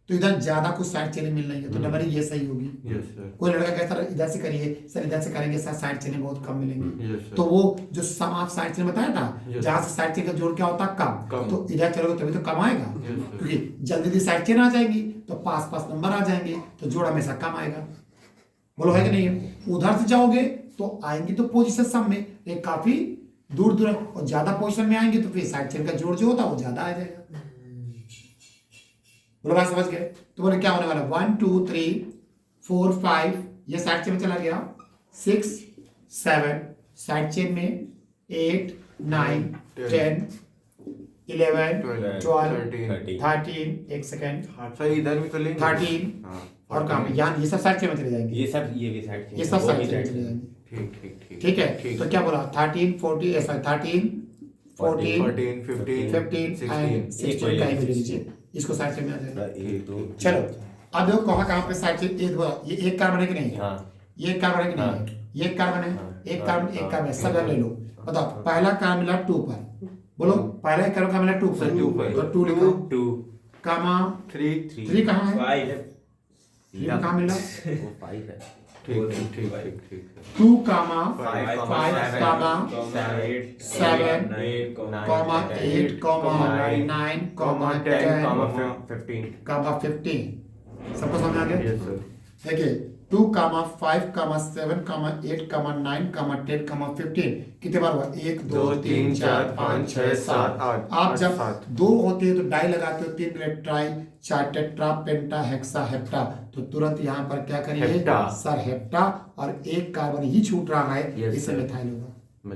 तो इधर ज्यादा कुछ साइड चेन मिल रही है तो नंबर ये सही होगी। Yes, sir. कोई लड़का कहता है इधर से करिए सर, इधर से करेंगे सर साइड चेन बहुत कम मिलेंगे। Yes, sir. तो वो जो सम आप साइड चेन बताया था Yes. जहाँ से साइड चेन का जोड़ क्या होता है कम, कम। तो इधर चलोगे तभी तो कम आएगा। Yes, sir. क्योंकि जल्दी जल्दी साइड चेन आ जाएंगी तो पास पास नंबर आ जाएंगे तो जोड़ हमेशा कम आएगा। बोलो है कि नहीं है? उधर से जाओगे तो आएंगे तो पोजीशन सम में एक काफी दूर दूर और ज्यादा पोजीशन में आएंगे तो फिर साइड चेन का जोड़ जो होता है वो ज्यादा आ जाएगा। बोलो बात समझ गए? तो बोले क्या होने वाला 1 2 3 4 5 ये साइड चेन में चला गया, 6 7 साइड चेन में 8 9 10 11 12 13 एक सेकेंड सर इधर भी कर लेंगे 13 हाँ, और काम यहाँ ये सब साइड चेन में चले जाएंगे, ये सब ये भी साइड ये सब साइड चेन में चले जाएंगे। ठीक ठीक ठीक ठीक है तो क्या बोला 13 40 ऐसा 13 14 14 15 15 एंड 16 का ही ले लीजिए, इसको साइड चेन में आ जाएगा। एक दो चलो अब देखो कहाँ कहाँ पे साइड चेन एक बोला, ये एक कार्बन है कि नहीं है? हाँ ये एक कार्बन है कि नहीं है? ये एक कार्बन है, एक कार्बन है, सब ले लो। बताओ पहला कार्बन मिला 2 पर, बोलो पहला एक कार्बन का मिला 2 सर, 2 पर। तो 2 लिखो 2 कामा 3 3 कहाँ है? 5 3 कहाँ मिला? वो 5 है। ठीक ठीक ठीक ठीक ठीक 2 कामा 5 5 कामा 7 कॉमा 8 कॉमा 9 कॉमा 10 15 कामा 15 सबको समझ आ गया? यस सर देखिए 2 कामा 5 कामा 7 कामा 8 कामा 9 कामा 10 कामा 15 कितने बार हुआ? 1 2 3 4 5 6 7 8 आप जब 2 होते हैं तो डाई लगाते हो, 3 मिनट ट्राई 4 टेट्रा पेंटा हेक्सा हेप्टा, तो तुरंत यहाँ पर क्या करिए हेप्टा। सर हेप्टा और एक कार्बन ही छूट रहा है Yes, इसे sir. मिथाइल होगा।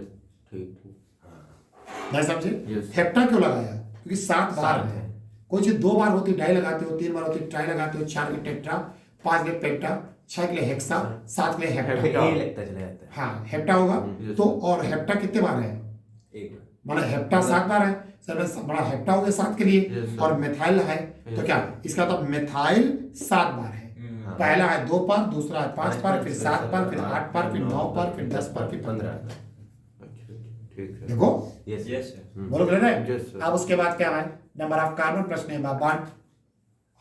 ठीक ठीक नहीं समझे? Yes. हेप्टा क्यों लगाया? क्योंकि 7 बार सात है। है। कोई चीज 2 बार होती डाई लगाते हो, 3 बार होती ट्राई लगाते हो, 4 के टेट्रा, 5 के पेंटा, 6 के लिए हेक्सा, 7 के लिए हेप्टा। हेप्टा। ये लगता चला जाता है हाँ हेप्टा होगा। Yes. तो और हेप्टा कितने बार है? एक मतलब हेप्टा 7 बार है सर, बड़ा हेप्टा हो गया 7 के लिए। Yes, sir. और मिथाइल है तो Yes. क्या इसका मतलब मिथाइल 7 बार है। हाँ। पहला है 2 बार, दूसरा है 5 बार, फिर फिर 7 बार, फिर 8 बार, फिर 9 9 बार, फिर 10 बार, फिर 15 15 अच्छा ठीक है देखो यस यस सर बोलो क्लियर है? Yes, sir. अब उसके बाद क्या है? Number of carbon plus name bond.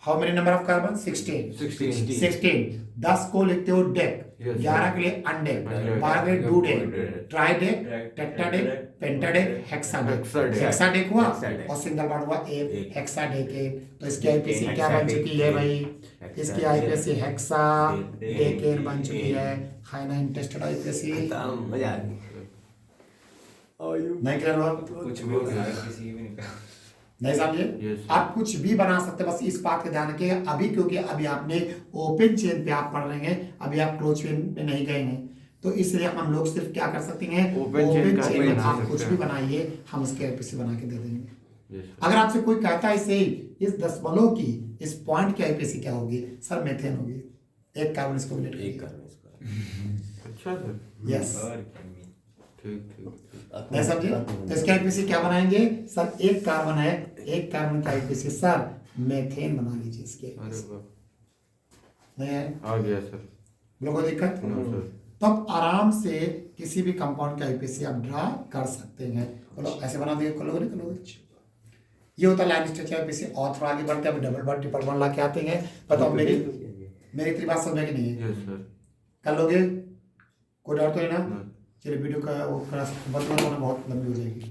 How many number of carbon? 16 16 10 को लिखते हो डेक, Yes, 11 sir. के लिए अनडेक, Undeck. 12 के लिए डूडेक, Undeck. ट्राइडेक, टेट्राडेक, पेंटाडेक, हेक्साडेक। Hexadeck. हेक्साडेक हुआ Hexadeck. और सिंगल बॉन्ड हुआ एक एक। हेक्साडेक है। तो इसकी आईपीसी क्या बन Hexadeck. चुकी है भाई? Hexadeck. इसकी आईपीसी हेक्साडेकेन बन चुकी है। है ना इंटरेस्टेड आईपीसी? मजा आ गई नहीं क्लियर हुआ? कुछ भी होगा किसी भी नहीं नहीं समझे? Yes. आप कुछ भी बना सकते हैं, बस इस बात का ध्यान रखिएगा अभी, क्योंकि अभी आपने ओपन चेन पे आप पढ़ रहे हैं, अभी आप क्लोज चेन पे नहीं गए हैं, तो इसलिए हम लोग सिर्फ क्या कर सकते हैं Open chain का चेन ही में बना आप सकते कुछ हैं। भी बनाइए, हम उसके आईपीसी बना के दे देंगे। Yes, sir. अगर आपसे कोई कहता है इसे इस दशमलव की इस पॉइंट की आईपीसी क्या होगी? सर मेथेन होगी, एक कार्बन इसको मिलेट एक करने इसका अच्छा सर यस। और ठीक ठीक नहीं समझे? तो इसकी आईपीसी क्या बनाएंगे? सर एक कार्बन है, एक कार्बन की आईपीसी सर मेथेन बना लीजिए इसके अरे आईपीसी। वाह नहीं है आ गया सर लोगों को दिक्कत? नो सर तो आप आराम से किसी भी कंपाउंड की आईपीसी आप ड्रा कर सकते हैं। बोलो ऐसे बना दिए करोगे नहीं करोगे? ये होता है लाइन स्ट्रक्चर आईपीसी। और थोड़ा आगे बढ़ते हैं, अभी डबल वन ट्रिपल वन ला के आते हैं। बताओ मेरी इतनी बात समझ में कि नहीं है? यस सर कर लोगे? कोई डर तो है ना? No. चलिए वीडियो का वो बंद करना बहुत लंबी हो जाएगी।